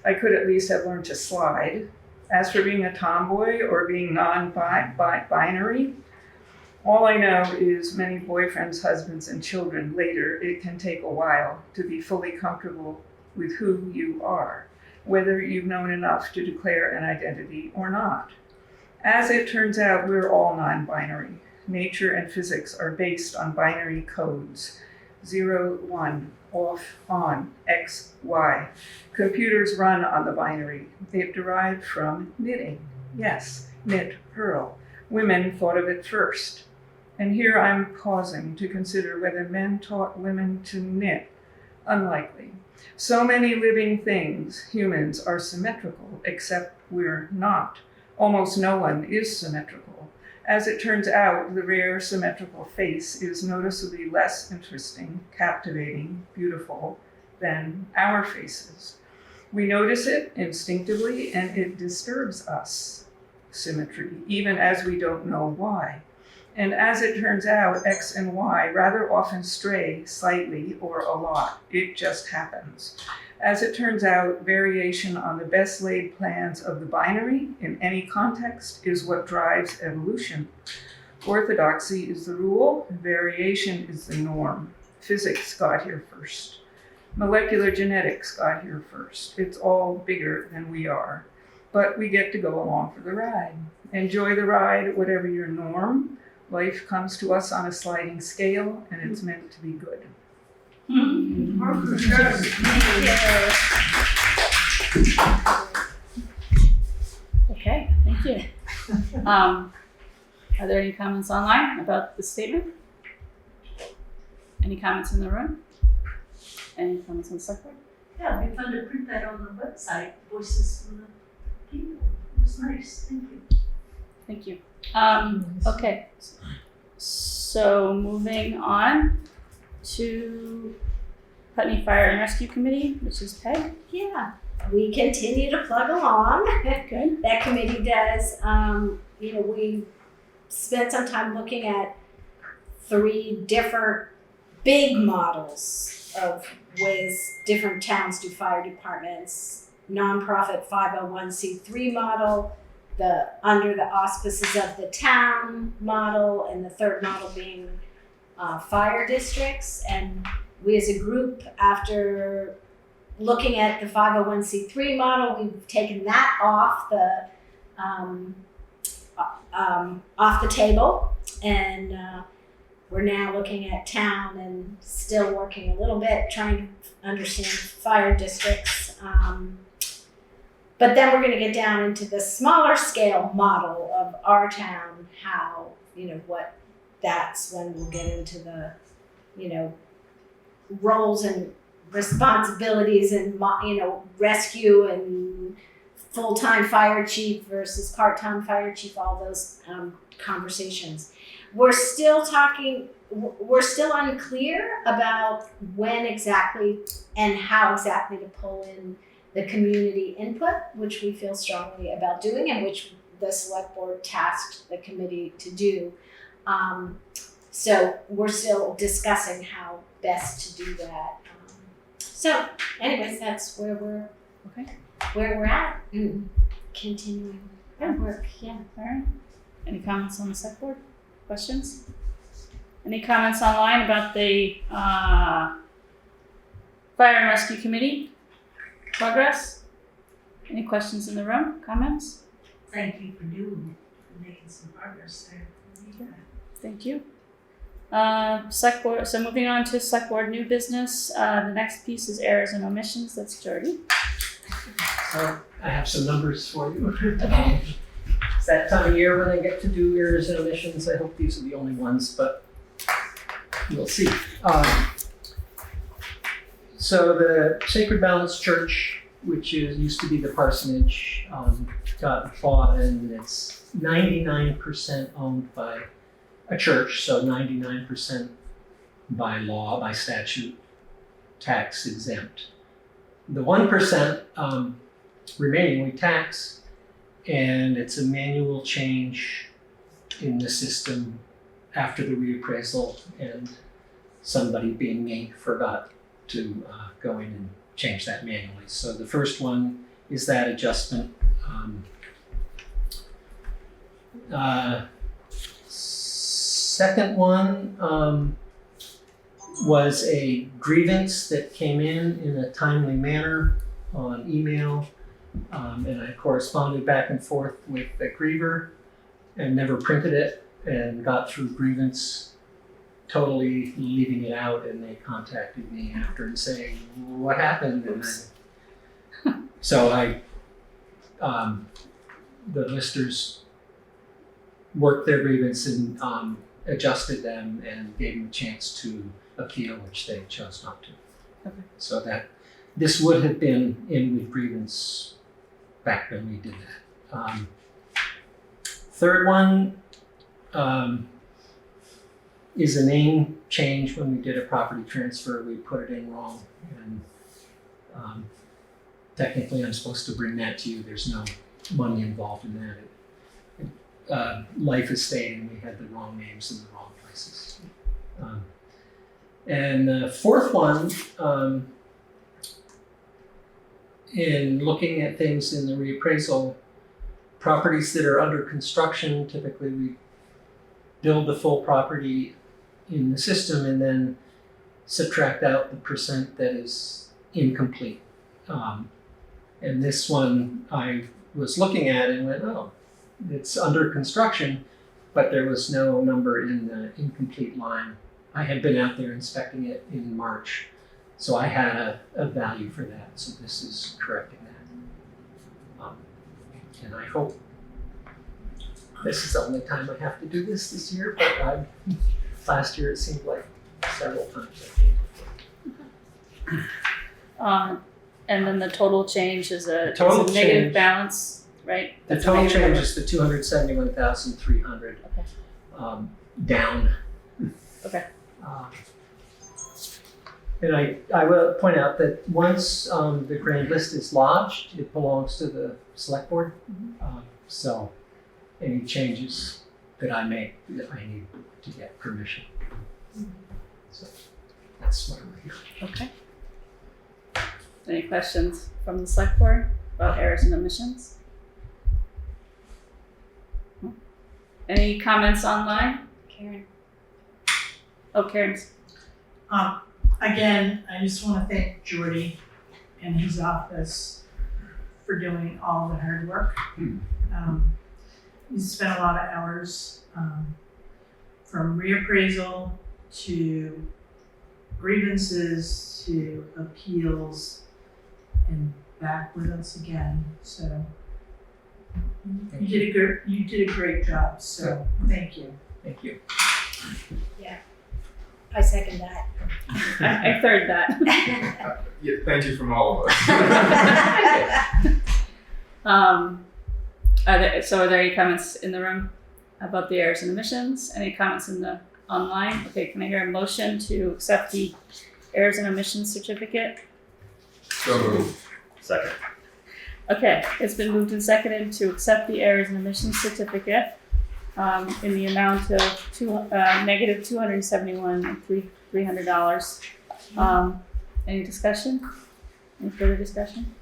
S10: I could at least have learned to slide. As for being a tomboy or being non-binary, all I know is many boyfriends, husbands, and children later, it can take a while to be fully comfortable with who you are, whether you've known enough to declare an identity or not. As it turns out, we're all non-binary. Nature and physics are based on binary codes. 0, 1, off, on, X, Y. Computers run on the binary. It derived from knitting. Yes, knit, purl. Women thought of it first. And here I'm pausing to consider whether men taught women to knit. Unlikely. So many living things, humans, are symmetrical, except we're not. Almost no one is symmetrical. As it turns out, the rare symmetrical face is noticeably less interesting, captivating, beautiful than our faces. We notice it instinctively, and it disturbs us, symmetry, even as we don't know why. And as it turns out, X and Y rather often stray slightly or a lot. It just happens. As it turns out, variation on the best laid plans of the binary in any context is what drives evolution. Orthodoxy is the rule, variation is the norm. Physics got here first. Molecular genetics got here first. It's all bigger than we are. But we get to go along for the ride. Enjoy the ride, whatever your norm. Life comes to us on a sliding scale, and it's meant to be good.
S1: Okay, thank you. Are there any comments online about the statement? Any comments in the room? Any comments on the select board?
S3: Yeah, it'd be fun to print that on the website, Voices from the That's nice, thank you.
S1: Thank you. Okay. So moving on to Putney Fire and Rescue Committee, which is Peg.
S5: Yeah, we continue to plug along.
S1: Good.
S5: That committee does. We spent some time looking at 3 different big models of ways different towns do fire departments. Nonprofit 501c3 model, the under the auspices of the town model, and the third model being fire districts. And we as a group, after looking at the 501c3 model, we've taken that off the table, and we're now looking at town and still working a little bit trying to understand fire districts. But then we're going to get down into the smaller scale model of our town, how, what that's when we'll get into the, roles and responsibilities and, rescue and full-time fire chief versus part-time fire chief, all those conversations. We're still unclear about when exactly and how exactly to pull in the community input, which we feel strongly about doing and which the select board tasked the committee to do. So we're still discussing how best to do that. So anyways, that's where we're at. Continuing our work, yeah.
S1: All right. Any comments on the select board? Questions? Any comments online about the Fire and Rescue Committee progress? Any questions in the room? Comments?
S3: Thank you for making some progress there.
S1: Thank you. Select board. So moving on to select board new business. The next piece is errors and omissions. That's Geordie.
S11: So I have some numbers for you. It's that time of year when I get to do errors and omissions. I hope these are the only ones, but we'll see. So the Sacred Balance Church, which used to be the parsonage, got bought, and it's 99% owned by a church, so 99% by law, by statute, tax exempt. The 1% remaining we tax, and it's a manual change in the system after the reappraisal, and somebody, being me, forgot to go in and change that manually. So the first one is that adjustment. Second one was a grievance that came in a timely manner on email, and I corresponded back and forth with the griever and never printed it, and got through grievance totally leaving it out, and they contacted me after and saying, what happened? And the listers worked their grievance and adjusted them and gave them a chance to appeal, which they chose not to.
S1: Okay.
S11: So that this would have been in with grievance back when we did that. Third one is a name change. When we did a property transfer, we put it in wrong, and technically I'm supposed to bring that to you. There's no money involved in that. Life estate, and we had the wrong names in the wrong places. And the fourth one, in looking at things in the reappraisal, properties that are under construction, typically we build the full property in the system and then subtract out the percent that is incomplete. And this one I was looking at and went, oh, it's under construction, but there was no number in the incomplete line. I had been out there inspecting it in March, so I had a value for that. So this is correcting that. And I hope this is the only time I have to do this year, but last year it seemed like several times I came.
S1: And then the total change is a
S11: Total
S1: negative
S11: change.
S1: balance. right?
S11: The
S1: That's
S11: total
S1: negative
S11: change
S1: number.
S11: is the 271,300.
S1: Okay.
S11: Down.
S1: Okay.
S11: And I will point out that once the grand list is lodged, it belongs to the select board. So any changes that I make, that I need to get permission. So that's why we're here.
S1: Okay. Any questions from the select board about errors and omissions? No? Any comments online?
S5: Karen.
S1: Oh, Karen's.
S2: Again, I just want to thank Geordie and his office for doing all the hard work. He's spent a lot of hours from reappraisal to grievances to appeals and back with us again. So you did a great job. So thank you.
S11: Thank you.
S5: I second that.
S1: I third that.
S9: Yeah, thank you from all of us.
S1: Are there any comments in the room about the errors and omissions? Any comments in the online? Okay, can I hear a motion to accept the errors and omissions certificate?
S9: So moved.
S4: Second.
S1: Okay, it's been moved and seconded to accept the errors and omissions certificate in the amount of negative $271,300. Any discussion? Any further discussion?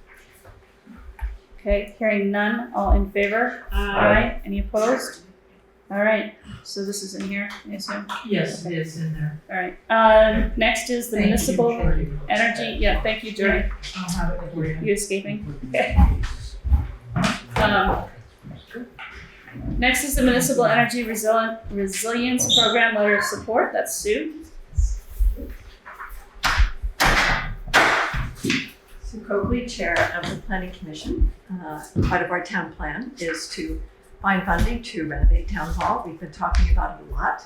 S1: Okay, hearing none, all in favor? Aye. Any opposed? All right, so this is in here, I assume?
S2: Yes, it is in there.
S1: All right, next is the
S2: Thank you,
S1: municipal
S2: Geordie.
S1: energy, yeah, thank you, Jordan.
S2: I'll have it for you.
S1: You escaping? Okay. Next is the Municipal Energy Resilience Program Letter of Support, that's Sue.
S12: Sue Coakley, Chair of the Planning Commission. Part of our town plan is to find funding to renovate Town Hall. We've been talking about it a lot,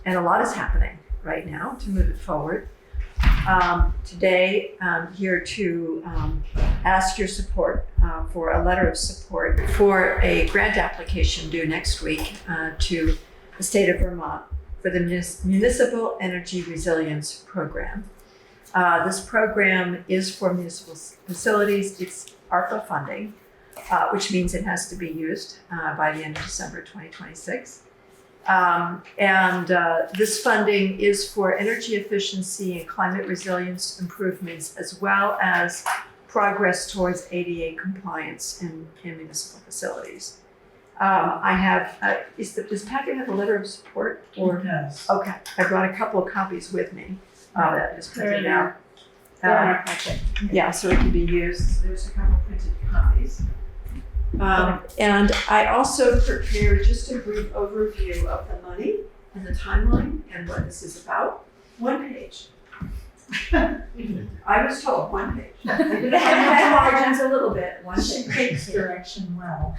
S12: and a lot is happening right now to move it forward. Today, I'm here to ask your support for a letter of support for a grant application due next week to the state of Vermont for the Municipal Energy Resilience Program. This program is for municipal facilities. It's ARPA funding, which means it has to be used by the end of December 2026. This funding is for energy efficiency and climate resilience improvements, as well as progress towards ADA compliance in municipal facilities. I have, does Patrick have a letter of support?
S2: Or does.
S12: Okay, I brought a couple of copies with me that is printed out.
S1: They're in our packet.
S12: Yeah, so it can be used. There's a couple printed copies. And I also prepared just a brief overview of the money and the timeline and what this is about. One page. I was told 1 page. I did have my margins a little bit. 1
S2: She
S12: page.
S2: takes direction well.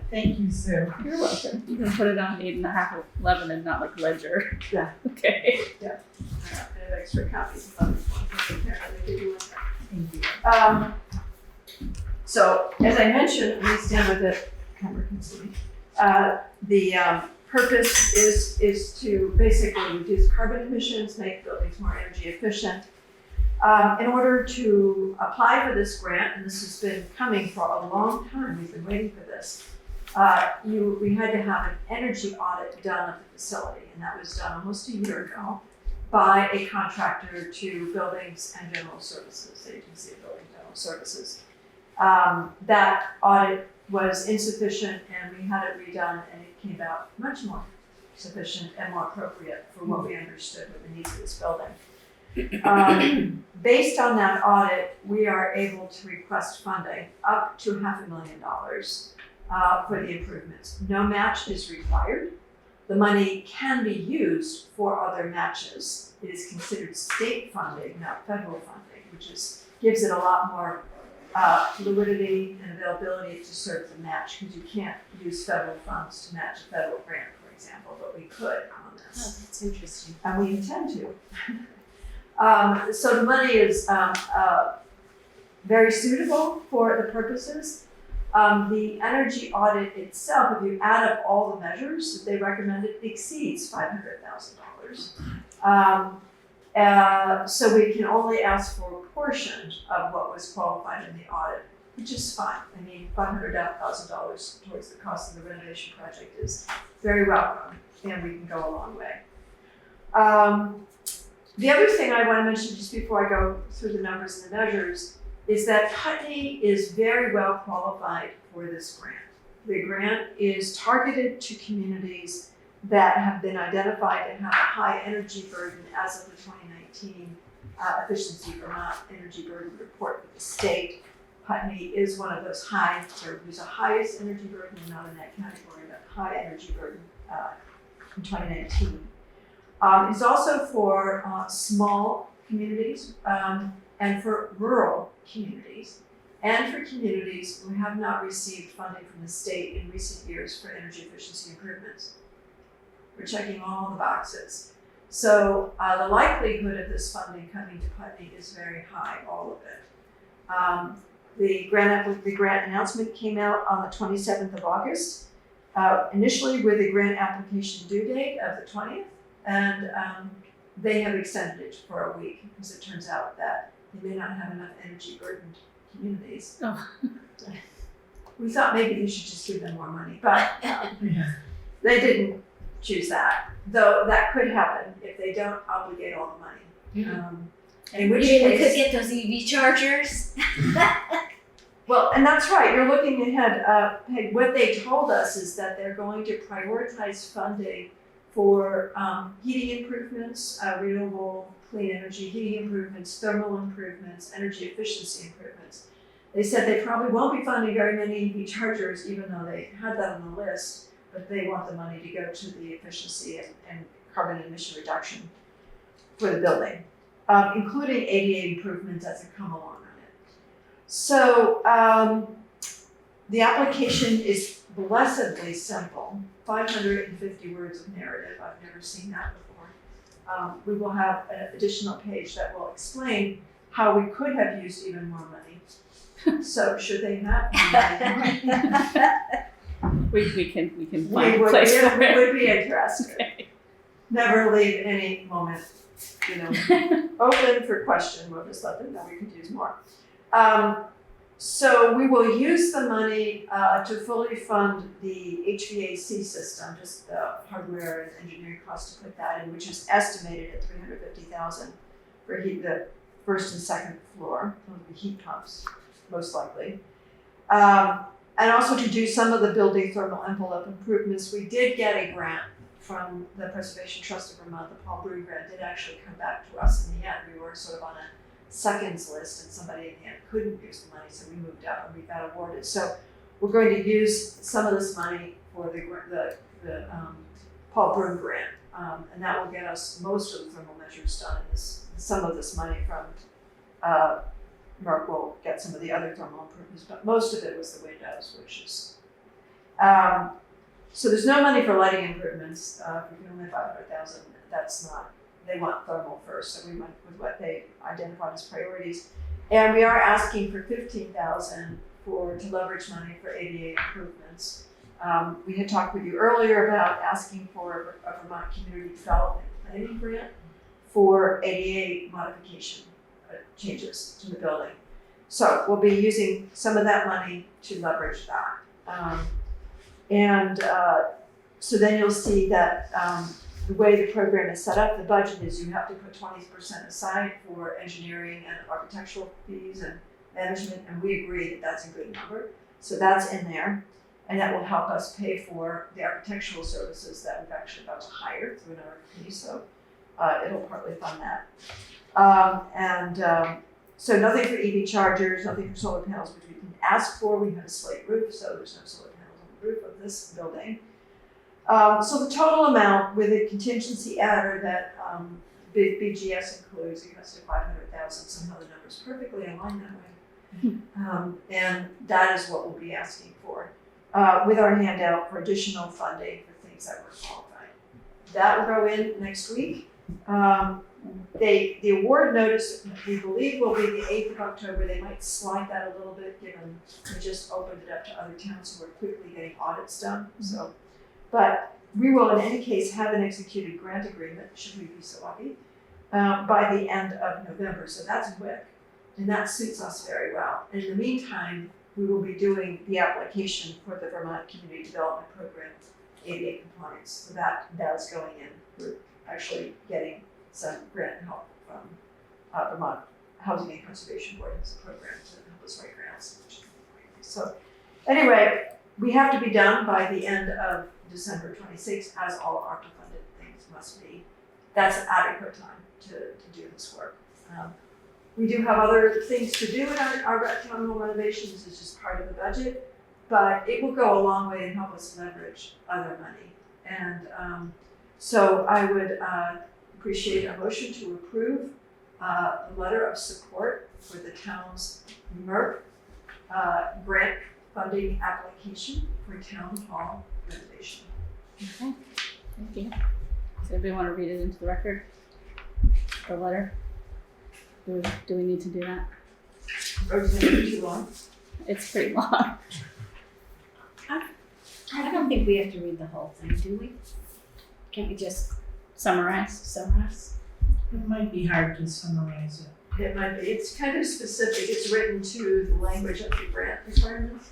S2: Thank you, Sue.
S1: You're welcome. You can put it on 8.5, 11 and not like ledger.
S12: Yeah.
S1: Okay.
S12: I have extra copies of other ones. They give you one.
S2: Thank you.
S12: So, as I mentioned, let me stand with the camera can see me. The purpose is to basically reduce carbon emissions, make buildings more energy efficient. In order to apply for this grant, and this has been coming for a long time, we've been waiting for this, we had to have an energy audit done of the facility, and that was done almost a year ago by a contractor to Buildings and General Services, the Agency of Building and General Services. That audit was insufficient, and we had it redone, and it came out much more sufficient and more appropriate for what we understood were the needs of this building. Based on that audit, we are able to request funding up to $500,000 for the improvements. No match is required. The money can be used for other matches. It is considered state funding, not federal funding, which gives it a lot more fluidity and availability to serve the match, because you can't use federal funds to match a federal grant, for example, but we could on this.
S5: Oh, that's interesting.
S12: And we intend to. So the money is very suitable for the purposes. The energy audit itself, if you add up all the measures that they recommended, exceeds $500,000. So we can only ask for a portion of what was qualified in the audit, which is fine. I mean, $500,000 towards the cost of the renovation project is very welcome, and we can go a long way. The other thing I want to mention just before I go through the numbers and the measures is that Putney is very well qualified for this grant. The grant is targeted to communities that have been identified and have a high energy burden as of the 2019 Efficiency Vermont Energy Burden Report with the state. Putney is one of those high, or who's the highest energy burden, not in that category, but high energy burden in 2019. It's also for small communities and for rural communities and for communities who have not received funding from the state in recent years for energy efficiency improvements. We're checking all the boxes. So the likelihood of this funding coming to Putney is very high, all of it. The grant announcement came out on the 27th of August, initially with a grant application due date of the 20th, and they have extended it for a week because it turns out that they may not have enough energy burdened communities.
S1: Oh.
S12: We thought maybe they should just give them more money, but they didn't choose that, though that could happen if they don't obligate all the money. In which
S5: We
S12: case,
S5: could get those EV chargers.
S12: well, and that's right, you're looking ahead. Peg, what they told us is that they're going to prioritize funding for heating improvements, renewable clean energy heating improvements, thermal improvements, energy efficiency improvements. They said they probably won't be funding very many EV chargers, even though they had that on the list, but they want the money to go to the efficiency and carbon emission reduction for the building, including ADA improvements as they come along on it. So the application is blessedly simple, 550 words of narrative. I've never seen that before. We will have an additional page that will explain how we could have used even more money. So should they not be money?
S1: We can find a place for
S12: we
S1: it.
S12: would be interested.
S1: Okay.
S12: Never leave any moment, open for question. We'll just let them know we could use more. So we will use the money to fully fund the HVAC system, just the hardware and engineering cost to put that in, which is estimated at $350,000 for the first and second floor. Those will be heat pumps, most likely. And also to do some of the building thermal envelope improvements. We did get a grant from the Preservation Trust of Vermont. The Paul Brewing grant did actually come back to us in the end. We were sort of on a seconds list, and somebody in the end couldn't use the money, so we moved up and we got awarded. So we're going to use some of this money for the Paul Brewing grant, and that will get us most of the thermal measures done. Some of this money from Merck will get some of the other thermal improvements, but most of it was the windows, which is so there's no money for lighting improvements. We can only $500,000. That's not. They want thermal first, so we went with what they identified as priorities. And we are asking for $15,000 to leverage money for ADA improvements. We had talked with you earlier about asking for a Vermont Community Development Planning grant for ADA modification changes to the building. So we'll be using some of that money to leverage that. So then you'll see that the way the program is set up, the budget is you have to put 20% aside for engineering and architectural fees and management, and we agree that that's a good number. So that's in there, and that will help us pay for the architectural services that we've actually about to hire through an RFP, so it'll partly fund that. So nothing for EV chargers, nothing for solar panels, which we can ask for. We have a slate roof, so there's no solar panels on the roof of this building. So the total amount with a contingency adder that BGS includes, it comes to $500,000. Somehow the number's perfectly aligned that way. And that is what we'll be asking for with our handout for additional funding for things that were qualified. That will go in next week. The award notice, we believe, will be the 8th of October. They might slide that a little bit, given we just opened it up to other towns who are quickly getting audits done, so. But we will in any case have an executed grant agreement, should we be so lucky, by the end of November, so that's quick. And that suits us very well. In the meantime, we will be doing the application for the Vermont Community Development Program ADA compliance. So that is going in. We're actually getting some grant help from Vermont Housing and Conservation Board has a program to help us write grants. So anyway, we have to be done by the end of December 26th, as all ARPA funded things must be. That's adequate time to do this work. We do have other things to do in our town hall renovations. It's just part of the budget, but it will go a long way and help us leverage other money. And so I would appreciate a motion to approve a letter of support for the town's MERP grant funding application for town hall renovation.
S1: Okay, thank you. Does everybody want to read it into the record? The letter? Do we need to do that?
S12: Or is it too long?
S1: It's pretty long.
S5: I don't think we have to read the whole thing, do we? Can't we just
S1: Summarize.
S5: summarize?
S2: It might be hard to summarize it.
S12: It might be, it's kind of specific. It's written to the language of the grant requirements.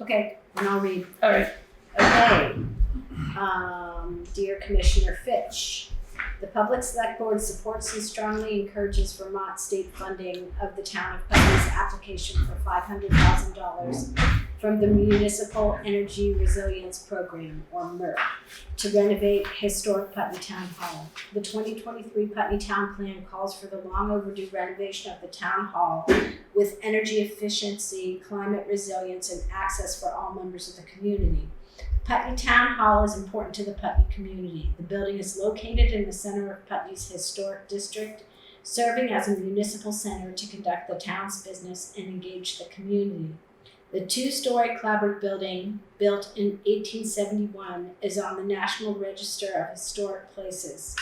S5: Okay, then I'll read.
S1: All right.
S5: Okay. Dear Commissioner Fitch, the Public Select Board supports and strongly encourages Vermont state funding of the town of Putney's application for $500,000 from the Municipal Energy Resilience Program, or MERP, to renovate historic Putney Town Hall. The 2023 Putney Town Plan calls for the long overdue renovation of the Town Hall with energy efficiency, climate resilience, and access for all members of the community. Putney Town Hall is important to the Putney community. The building is located in the center of Putney's historic district, serving as a municipal center to conduct the town's business and engage the community. The two-story clapboard building, built in 1871, is on the National Register of Historic Places.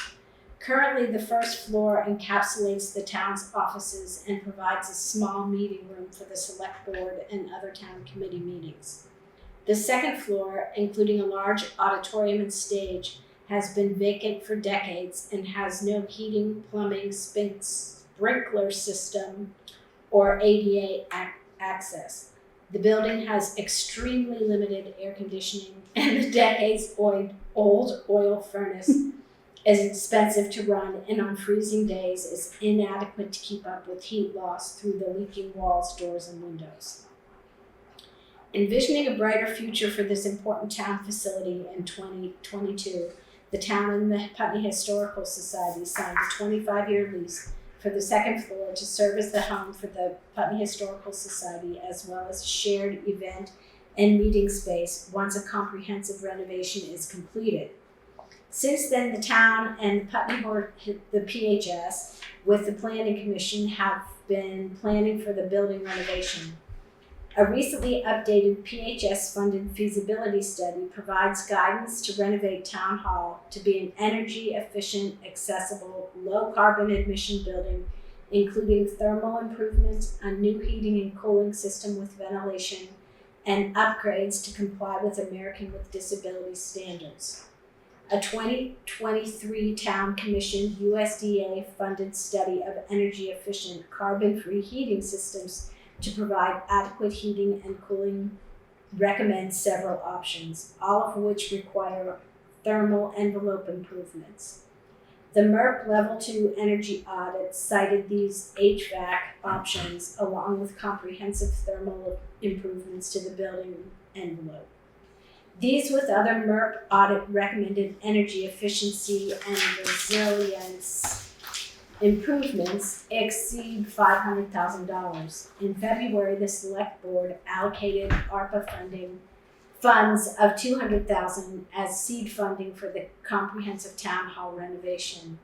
S5: Currently, the first floor encapsulates the town's offices and provides a small meeting room for the select board and other town committee meetings. The second floor, including a large auditorium and stage, has been vacant for decades and has no heating, plumbing, sprinkler system, or ADA access. The building has extremely limited air conditioning, and the decades-old oil furnace is expensive to run and on freezing days is inadequate to keep up with heat loss through the leaking walls, doors, and windows. Envisioning a brighter future for this important town facility in 2022, the town and the Putney Historical Society signed a 25-year lease for the second floor to serve as the home for the Putney Historical Society, as well as a shared event and meeting space once a comprehensive renovation is completed. Since then, the town and the PHS, with the Planning Commission, have been planning for the building renovation. A recently updated PHS-funded feasibility study provides guidance to renovate Town Hall to be an energy-efficient, accessible, low-carbon emission building, including thermal improvements, a new heating and cooling system with ventilation, and upgrades to comply with American with Disabilities standards. A 2023 Town Commission USDA-funded study of energy-efficient, carbon-free heating systems to provide adequate heating and cooling recommends several options, all of which require thermal envelope improvements. The MERP Level 2 energy audit cited these HVAC options along with comprehensive thermal improvements to the building envelope. These, with other MERP audit recommended energy efficiency and resilience improvements, exceed $500,000. In February, the Select Board allocated ARPA funds of $200,000 as seed funding for the comprehensive town hall renovation.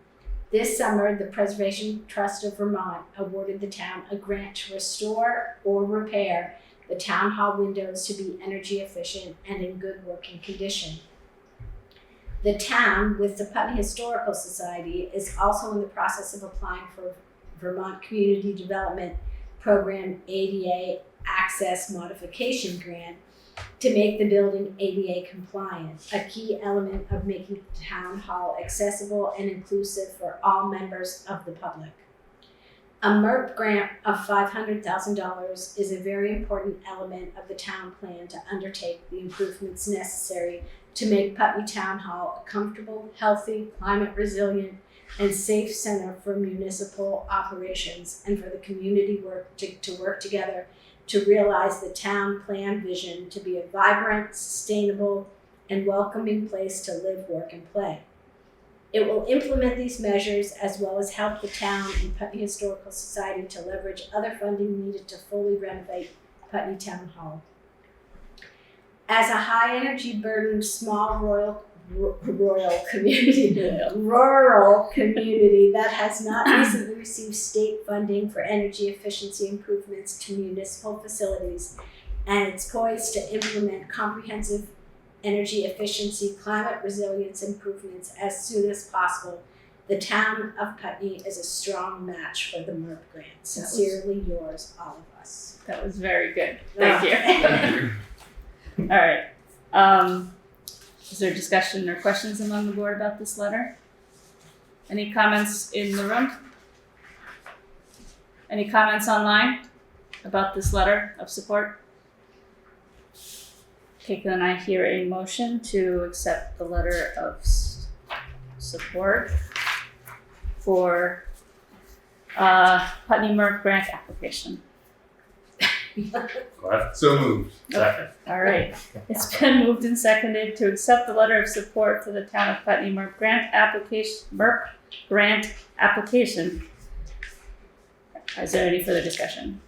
S5: This summer, the Preservation Trust of Vermont awarded the town a grant to restore or repair the town hall windows to be energy efficient and in good working condition. The town, with the Putney Historical Society, is also in the process of applying for Vermont Community Development Program ADA Access Modification Grant to make the building ADA compliant, a key element of making the town hall accessible and inclusive for all members of the public. A MERP grant of $500,000 is a very important element of the town plan to undertake the improvements necessary to make Putney Town Hall a comfortable, healthy, climate resilient, and safe center for municipal operations and for the community to work together to realize the town plan vision to be a vibrant, sustainable, and welcoming place to live, work, and play. It will implement these measures as well as help the town and Putney Historical Society to leverage other funding needed to fully renovate Putney Town Hall. As a high energy burdened small rural community that has not recently received state funding for energy efficiency improvements to municipal facilities, and it's poised to implement comprehensive energy efficiency, climate resilience improvements as soon as possible, the town of Putney is a strong match for the MERP grant. Sincerely yours, all of us.
S1: That was very good. Thank you.
S9: Thank you.
S1: All right. Is there discussion or questions among the board about this letter? Any comments in the room? Any comments online about this letter of support? Okay, then I hear a motion to accept the letter of support for Putney MERP grant application.
S4: Go ahead.
S9: So moved.
S4: Second.
S1: All right, it's been moved and seconded to accept the letter of support for the town of Putney MERP grant application. Is there any further discussion?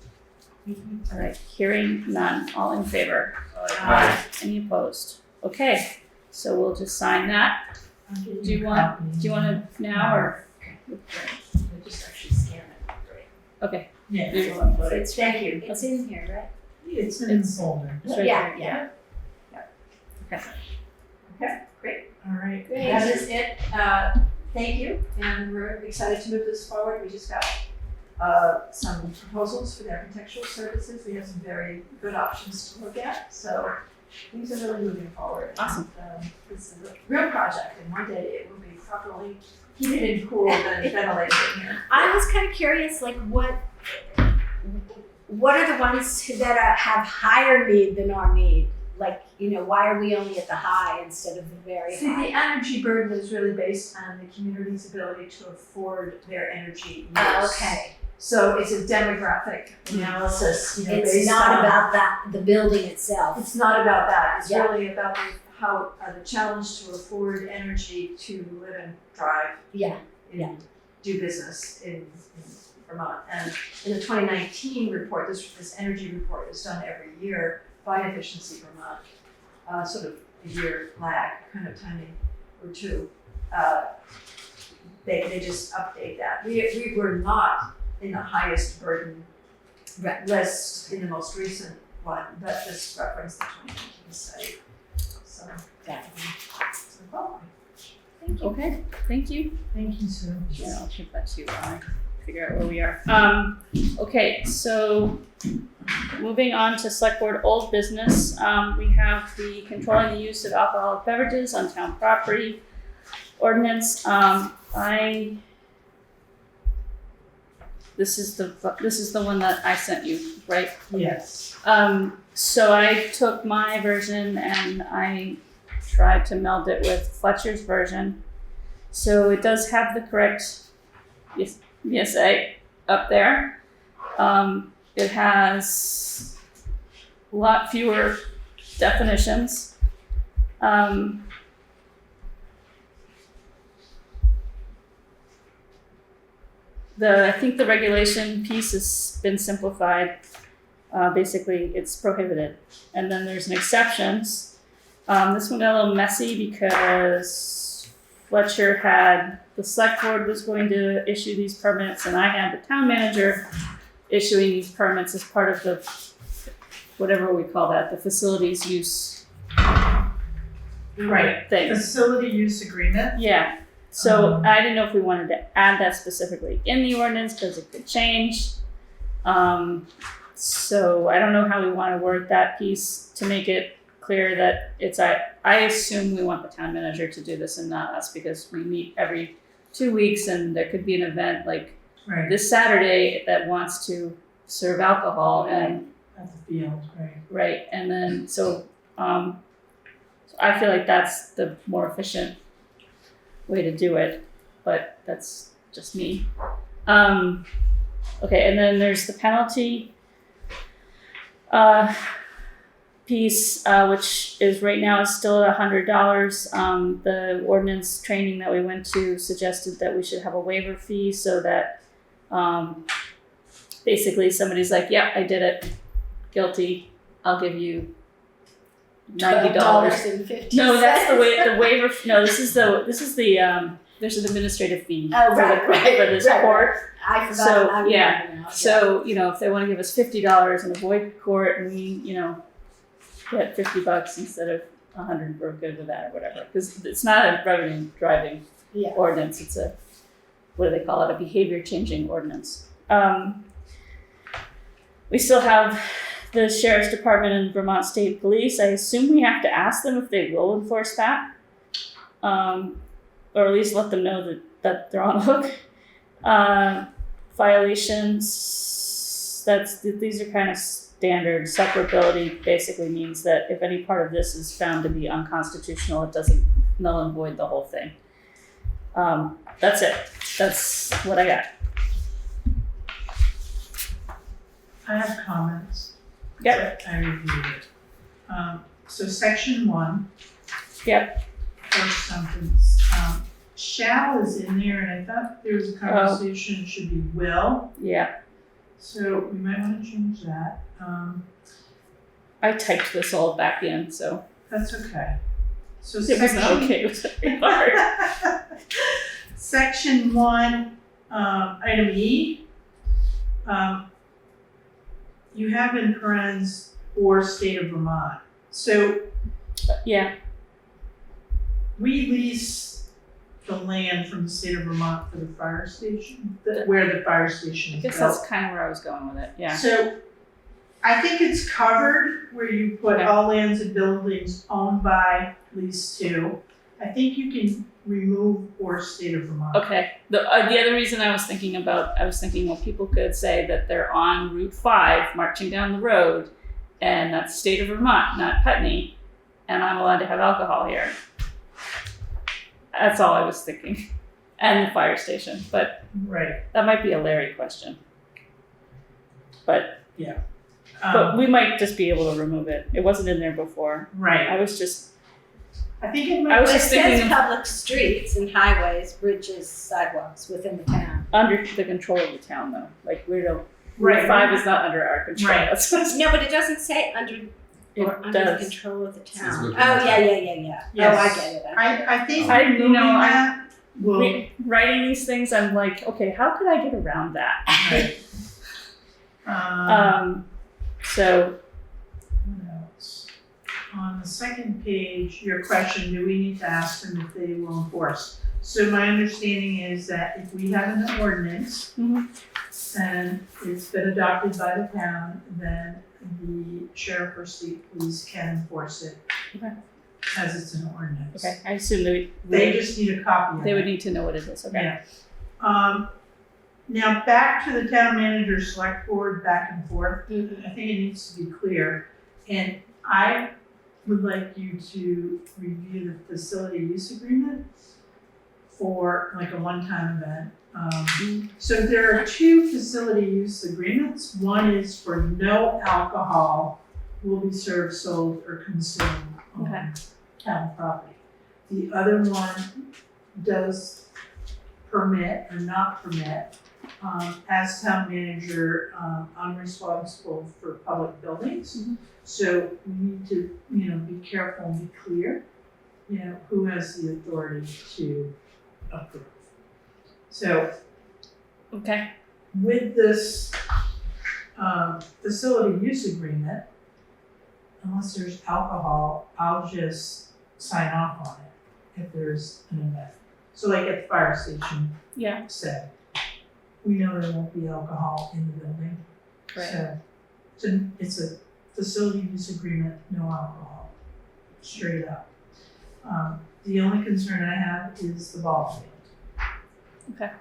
S1: All right, hearing none, all in favor?
S9: Aye.
S1: Any opposed? Okay, so we'll just sign that. Do you want to now or?
S2: Just actually scan it.
S1: Okay.
S2: Yeah.
S5: It's, thank you. It's in here, right?
S2: It's in the folder.
S1: It's right
S5: Yeah,
S1: there.
S5: yeah.
S12: Okay, great.
S2: All right.
S5: Great.
S12: That is it. Thank you, and we're excited to move this forward. We just got some proposals for the architectural services. We have some very good options to look at, so things are really moving forward.
S1: Awesome.
S12: And, this is a real project, and one day it will be properly heated and cooled and ventilated in here.
S5: I was kind of curious, like what are the ones that have higher need than our need? Like, why are we only at the high instead of the very
S12: See, the
S5: high?
S12: energy burden is really based on the community's ability to afford their energy use.
S5: Oh, okay.
S12: So it's a demographic analysis,
S5: It's
S12: based
S5: not
S12: on,
S5: about that, the building itself.
S12: It's not about that. It's
S5: Yeah.
S12: really about the challenge to afford energy to live and thrive
S5: Yeah,
S12: and
S5: yeah.
S12: do business in Vermont. And in the 2019 report, this energy report is done every year by Efficiency Vermont, sort of a year lag kind of timing or two. They just update that. We were not in the highest burden list in the most recent one, but just referenced the 2019 study. So,
S1: Thank you. Okay, thank you.
S2: Thank you, sir.
S1: Yeah, I'll keep that too while I figure out where we are. Okay, so moving on to select board old business, we have the controlling the use of alcoholic beverages on town property ordinance. This is the one that I sent you, right?
S2: Yes.
S1: So I took my version and I tried to meld it with Fletcher's version. So it does have the correct BSA up there. It has a lot fewer definitions. I think the regulation piece has been simplified. Basically, it's prohibited. And then there's an exceptions. This one got a little messy because Fletcher had, the select board was going to issue these permits and I had the town manager issuing these permits as part of the, whatever we call that, the facilities use
S2: Right.
S1: things.
S2: Facility use agreement.
S1: Yeah, so I didn't know if we wanted to add that specifically in the ordinance, because it could change. So I don't know how we wanna word that piece to make it clear that it's, I assume we want the town manager to do this and not us, because we meet every 2 weeks and there could be an event like
S2: Right.
S1: this Saturday that wants to serve alcohol and,
S2: At the field, right.
S1: right, and then, so I feel like that's the more efficient way to do it, but that's just me. Okay, and then there's the penalty piece, which is right now is still at $100. The ordinance training that we went to suggested that we should have a waiver fee so that basically somebody's like, yeah, I did it, guilty, I'll give you $90.
S5: $12.50.
S1: No, that's the waiver. No, this is the there's an administrative fee
S5: Oh,
S1: for
S5: right, right,
S1: for this
S5: right,
S1: court.
S5: I forgot.
S1: So,
S5: I
S1: yeah.
S5: remember now.
S1: So, if they want to give us $50 and avoid court, and we, get $50 instead of 100, we're good with that or whatever. Because it's not a revenue driving
S5: Yeah.
S1: ordinance. It's a, what do they call it? A behavior changing ordinance. We still have the Sheriff's Department and Vermont State Police. I assume we have to ask them if they will enforce that. Or at least let them know that they're on the hook. Violations, these are kind of standard. Separability basically means that if any part of this is found to be unconstitutional, it doesn't null and void the whole thing. That's it. That's what I got.
S2: I have comments.
S1: Yep.
S2: I reviewed it. So section 1.
S1: Yep.
S2: First sentence. Shall is in there, and I thought there was a conversation, it should be will.
S1: Yeah.
S2: So we might want to change that.
S1: I typed this all back in, so
S2: That's okay. So
S1: it was not okay. It was very hard.
S2: Section 1, item E. You have in parentheses or state of Vermont. So
S1: Yeah.
S2: we lease the land from the state of Vermont for the fire station, where the fire station
S1: I
S2: is
S1: guess
S2: built.
S1: that's kind of where I was going with it. Yeah.
S2: So I think it's covered where you put
S1: Okay.
S2: all lands and buildings owned by, leased to. I think you can remove or state of Vermont.
S1: Okay. The other reason I was thinking, well, people could say that they're on Route 5 marching down the road, and that's state of Vermont, not Putney, and I'm allowed to have alcohol here. That's all I was thinking. And the fire station, but
S2: Right.
S1: that might be a Larry question. But
S2: Um,
S1: we might just be able to remove it. It wasn't in there before.
S2: right.
S1: I was just
S2: I think it
S1: I
S2: might.
S1: was
S5: It
S1: just
S5: says
S1: thinking of
S5: public streets and highways, bridges, sidewalks within the town.
S1: under the control of the town, though. Like we don't.
S2: Right.
S1: Route 5 is not under our control.
S2: Right.
S1: That's what
S5: No, but it doesn't say under
S1: it
S5: under the
S1: does.
S5: control of the
S9: Says
S5: town. Oh,
S9: within the town.
S5: yeah.
S2: Yes.
S5: Oh, I get it.
S2: I think
S1: I-
S2: removing
S1: I'm-
S2: that will.
S1: Writing these things, I'm like, okay, how could I get around that?
S2: Right.
S1: So
S2: What else? On the second page, your question, do we need to ask them if they will enforce? So my understanding is that if we have an ordinance
S1: Mhm.
S2: and it's been adopted by the town, then the sheriff or state police can enforce it.
S1: Okay.
S2: As it's an ordinance.
S1: okay, I assume
S2: They just need a copy of
S1: they
S2: it.
S1: would need to know what it is. Okay.
S2: Yeah. Now back to the town manager select board back and forth.
S5: Mhm.
S2: I think it needs to be clear. And I would like you to review the facility use agreement for like a one-time event. So there are 2 facility use agreements. One is for no alcohol will be served, sold, or consumed
S1: Okay.
S2: on town property. The other one does permit or not permit, as town manager, I'm responsible for public buildings.
S1: Mhm.
S2: So we need to, be careful and be clear, who has the authority to approve. So
S1: Okay.
S2: with this, facility use agreement, unless there's alcohol, I'll just sign off on it if there's an event. So like at the fire station,
S1: Yeah.
S2: say, we know there won't be alcohol in the building.
S1: Right.
S2: So it's a facility use agreement, no alcohol, straight up. The only concern I have is the ball field.
S1: Okay.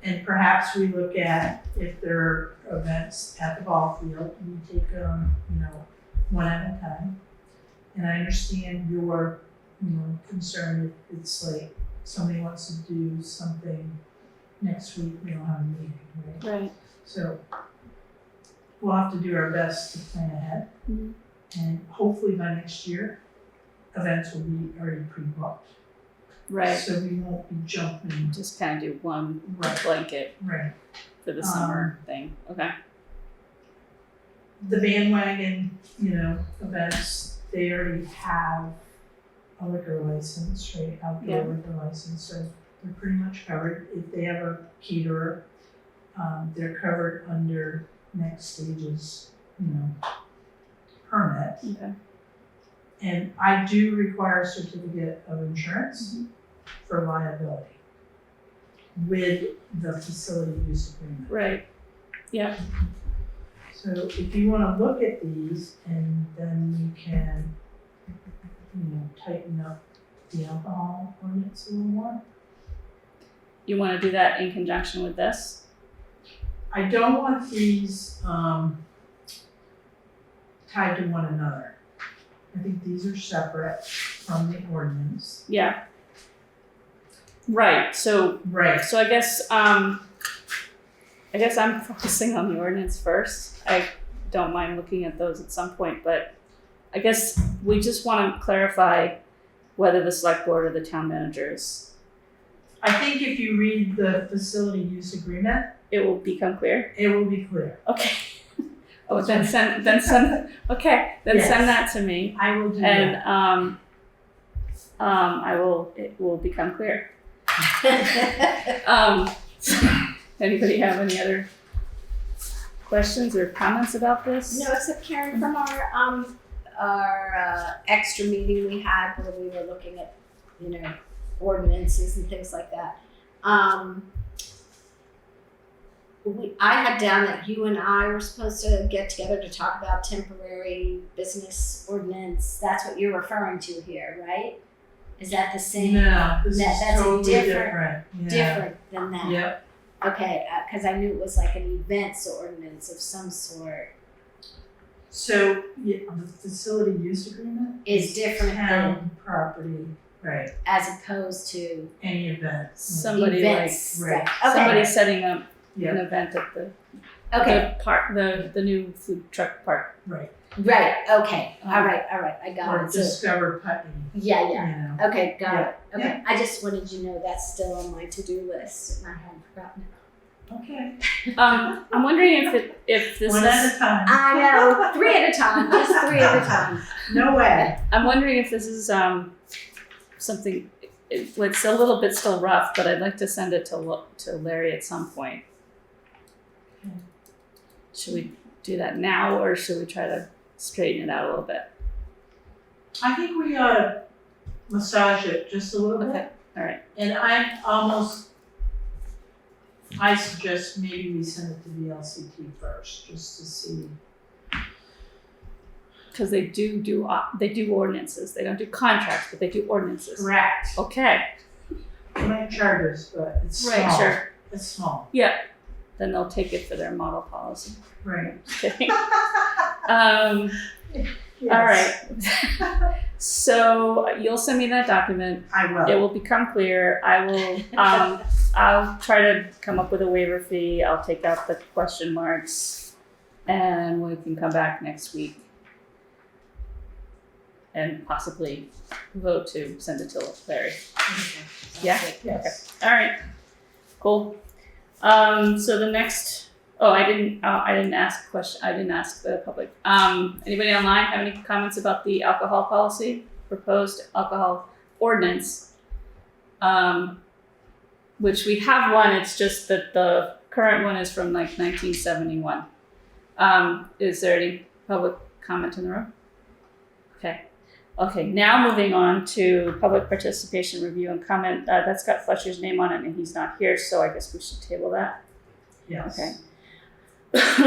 S2: And perhaps we look at if there are events at the ball field, we take them, one at a time. And I understand your, concern if it's like somebody wants to do something next week, we don't have a meeting, right?
S1: Right.
S2: So we'll have to do our best to plan ahead.
S1: Mhm.
S2: And hopefully by next year, events will be already pre-booked.
S1: Right.
S2: So we won't be jumping.
S1: Just kind of do one
S2: Right.
S1: blanket
S2: Right.
S1: for the summer thing. Okay.
S2: The bandwagon, events, they already have a liquor license, right? Outdoor
S1: Yeah.
S2: liquor license, so they're pretty much covered. If they have a caterer, they're covered under next stage's, permit.
S1: Okay.
S2: And I do require a certificate of insurance for liability with the facility use agreement.
S1: Right. Yeah.
S2: So if you wanna look at these and then you can, tighten up the alcohol ordinance a little more.
S1: You want to do that in conjunction with this?
S2: I don't want these, tied to one another. I think these are separate from the ordinance.
S1: Yeah. Right. So
S2: Right.
S1: I guess I'm focusing on the ordinance first. I don't mind looking at those at some point, but I guess we just want to clarify whether the select board or the town managers,
S2: I think if you read the facility use agreement,
S1: it will become clear.
S2: it will be clear.
S1: Okay. Oh, then send. Okay, then
S2: Yes.
S1: send that to me,
S2: I will do
S1: and
S2: that.
S1: it will become clear. Anybody have any other questions or comments about this?
S5: No, except Karen, from our extra meeting we had where we were looking at, ordinances and things like that. I had down that you and I were supposed to get together to talk about temporary business ordinance. That's what you're referring to here, right? Is that the same?
S2: No, this
S5: That's
S2: is totally different. Yeah.
S5: Different than that.
S2: Yep.
S5: Okay, because I knew it was like an events ordinance of some sort.
S2: So, the facility use agreement
S5: Is different
S2: town property, right,
S5: as opposed to
S2: any event.
S1: Somebody
S5: events.
S2: right.
S5: stuff. Okay.
S1: somebody setting up an
S2: Yeah,
S1: event at the
S5: Okay.
S1: the new food truck park.
S2: right.
S5: Right. Okay. All right. I got
S2: Or
S5: it. So,
S2: discover Putney,
S5: yeah.
S2: you know.
S5: Okay. Got it.
S2: Yeah,
S5: Okay. I just wanted you to know that's still on my to-do list, and I hadn't forgotten it.
S2: Okay.
S1: I'm wondering if this
S2: One
S1: is.
S2: at a time.
S5: I know. 3 at a time. Just 3 at a time.
S2: No way.
S1: I'm wondering if this is something. It's a little bit still rough, but I'd like to send it to Larry at some point.
S2: Okay.
S1: Should we do that now, or should we try to straighten it out a little bit?
S2: I think we ought to massage it just a little bit.
S1: Okay. All right.
S2: And I suggest maybe we send it to the LCT first, just to see.
S1: Because they do ordinances. They don't do contracts, but they do ordinances.
S2: Correct.
S1: Okay.
S2: Like charters, but it's small.
S1: Right. Sure.
S2: It's small.
S1: Yeah. Then they'll take it for their model policy.
S2: Right.
S1: Just kidding.
S2: Yes.
S1: All right. So you'll send me that document.
S2: I will.
S1: It will become clear. I will. I'll try to come up with a waiver fee. I'll take out the question marks, and we can come back next week and possibly vote to send it to Larry. Yeah.
S2: Yes.
S1: All right. Cool. So the next. Oh, I didn't ask a question. I didn't ask the public. Anybody online have any comments about the alcohol policy, proposed alcohol ordinance? Which we have one. It's just that the current one is from like 1971. Is there any public comment in the room? Okay. Okay, now moving on to public participation review and comment. That's got Fletcher's name on it and he's not here, so I guess we should table that.
S2: Yes.
S1: Okay.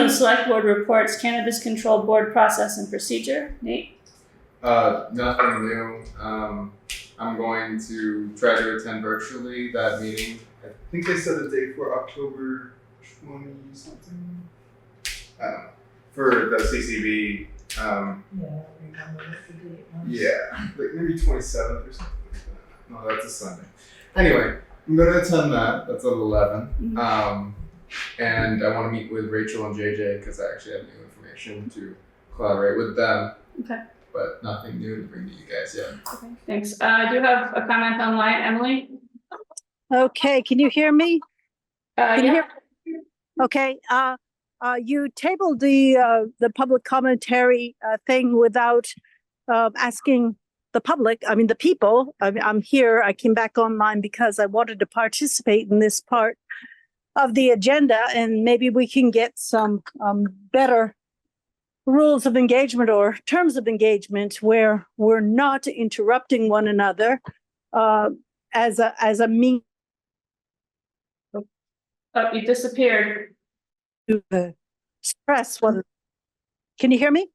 S1: Select board reports, cannabis control board process and procedure. Nate?
S9: Nothing new. I'm going to try to attend virtually that meeting. I think they set a date for October 20 something. I don't know. For the CCB.
S2: Yeah, I remember what the date was.
S9: Yeah, like maybe 27th or something like that. No, that's a Sunday. Anyway, I'm going to attend that. That's at 11. And I want to meet with Rachel and JJ because I actually have new information to collaborate with them.
S1: Okay.
S9: But nothing new to bring to you guys yet.
S1: Okay, thanks. I do have a comment online. Emily?
S13: Okay, can you hear me? Can you
S1: Yeah.
S13: hear? Okay, you tabled the public commentary thing without asking the public. I mean, the people. I'm here. I came back online because I wanted to participate in this part of the agenda, and maybe we can get some better rules of engagement or terms of engagement where we're not interrupting one another as a means
S1: Oh, you disappeared.
S13: to express what. Can you hear me?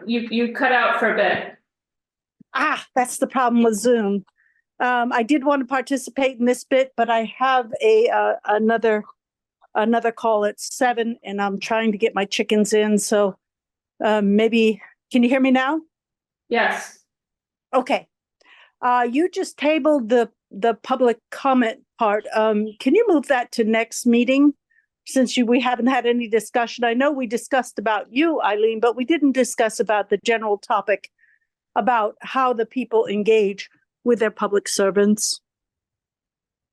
S1: You cut out for a bit.
S13: That's the problem with Zoom. I did want to participate in this bit, but I have another call at 7, and I'm trying to get my chickens in. So maybe, can you hear me now?
S1: Yes.
S13: Okay. You just tabled the public comment part. Can you move that to next meeting? Since we haven't had any discussion. I know we discussed about you, Aileen, but we didn't discuss about the general topic about how the people engage with their public servants.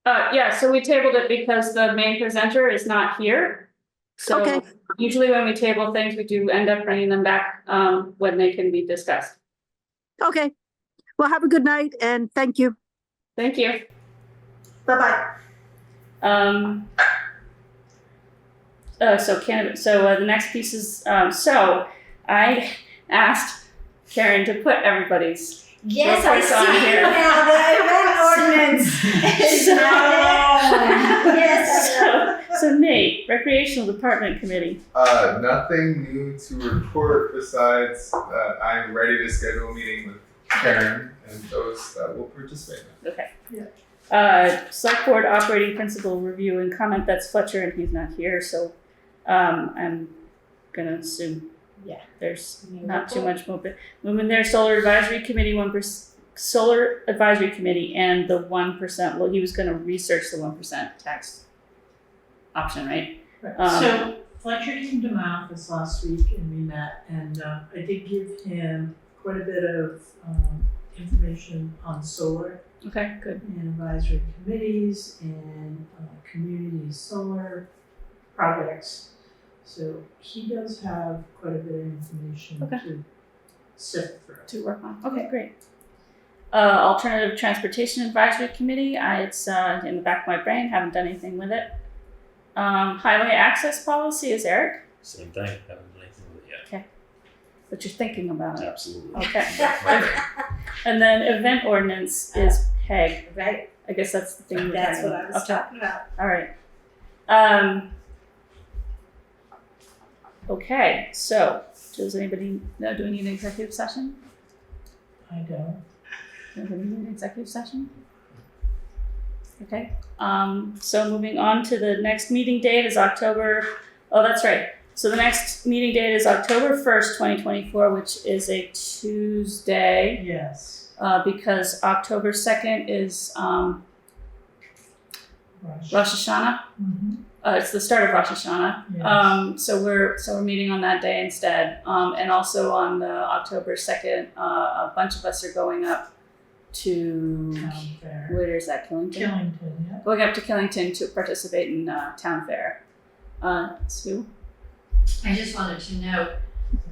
S1: Yeah, so we tabled it because the main presenter is not here. So
S13: Okay.
S1: usually when we table things, we do end up bringing them back when they can be discussed.
S13: Okay. Well, have a good night and thank you.
S1: Thank you.
S2: Bye-bye.
S1: So cannabis. So the next piece is so I asked Karen to put everybody's
S5: Yes, I
S1: reports on
S5: see
S1: here.
S5: now the event ordinance. Yes.
S1: So Nate, Recreational Department Committee.
S9: Nothing new to report besides that I'm ready to schedule a meeting with Karen and those that will participate.
S1: Okay.
S2: Yeah.
S1: Select Board Operating Principle Review and Comment. That's Fletcher, and he's not here, so I'm gonna assume there's not too much movement there. Solar Advisory Committee, 1%. Solar Advisory Committee and the 1%. Well, he was going to research the 1% tax option, right?
S2: So Fletcher came to my office last week and we met, and I did give him quite a bit of information on solar
S1: Okay, good.
S2: and advisory committees and community solar projects. So he does have quite a bit of information
S1: Okay.
S2: to sift through.
S1: To work on. Okay, great. Alternative Transportation Advisory Committee. It's in the back of my brain. Haven't done anything with it. Highway Access Policy is Eric.
S4: Same thing, haven't done anything with it yet.
S1: But you're thinking about it.
S4: Absolutely.
S1: Okay. And then Event Ordinance is Peg.
S5: Right.
S1: I guess that's the thing we're
S5: That's
S1: talking
S5: what I
S1: about.
S5: was
S1: Okay.
S5: talking about.
S1: All right. Okay, so does anybody know, do we need an executive session?
S2: I don't.
S1: Do we need an executive session? Okay, so moving on to the next meeting date is October, oh, that's right. So the next meeting date is October 1st, 2024, which is a Tuesday,
S2: Yes.
S1: because October 2nd is Rosh Hashanah.
S2: Mm-hmm.
S1: It's the start of Rosh Hashanah.
S2: Yes.
S1: So we're meeting on that day instead. And also on the October 2nd, a bunch of us are going up to
S2: Town fair.
S1: where is that? Killington?
S2: Killington, yeah.
S1: Going up to Killington to participate in town fair. Sue?
S14: I just wanted to note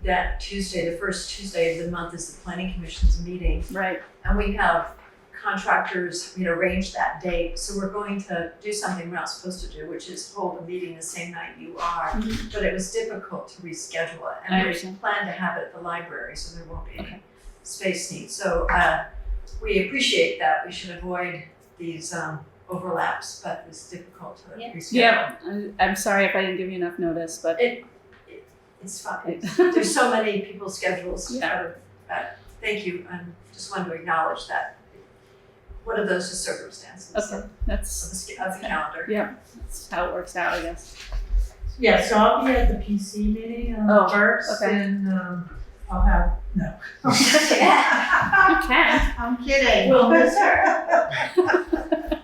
S14: that Tuesday, the first Tuesday of the month, is the Planning Commission's meeting.
S1: Right.
S14: And we have contractors, arrange that date. So we're going to do something we're not supposed to do, which is hold a meeting the same night you are.
S1: Mm-hmm.
S14: But it was difficult to reschedule it.
S1: I
S14: And we
S1: understand.
S14: plan to have it at the library, so there won't be any
S1: Okay.
S14: space needs. So we appreciate that. We should avoid these overlaps, but it's difficult to reschedule.
S1: Yeah, I'm sorry if I didn't give you enough notice, but
S14: It's fine. There's so many people's schedules.
S1: Yeah.
S14: Thank you. I just wanted to acknowledge that. What are those circumstances
S1: okay, that's
S14: of the calendar?
S1: yeah, that's how it works out, I guess.
S2: Yeah, so I'll be at the PC meeting on the first,
S1: okay.
S2: and I'll have, no.
S1: You can.
S2: I'm kidding.
S14: We'll miss her.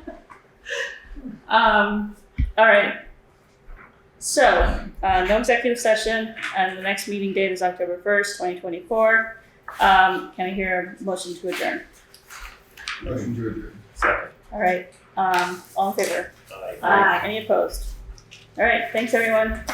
S1: All right. So, no executive session, and the next meeting date is October 1st, 2024. Can I hear a motion to adjourn?
S9: Motion to adjourn.
S4: Second.
S1: All right. All in favor?
S4: Aye.
S1: Aye. Any opposed? All right. Thanks, everyone.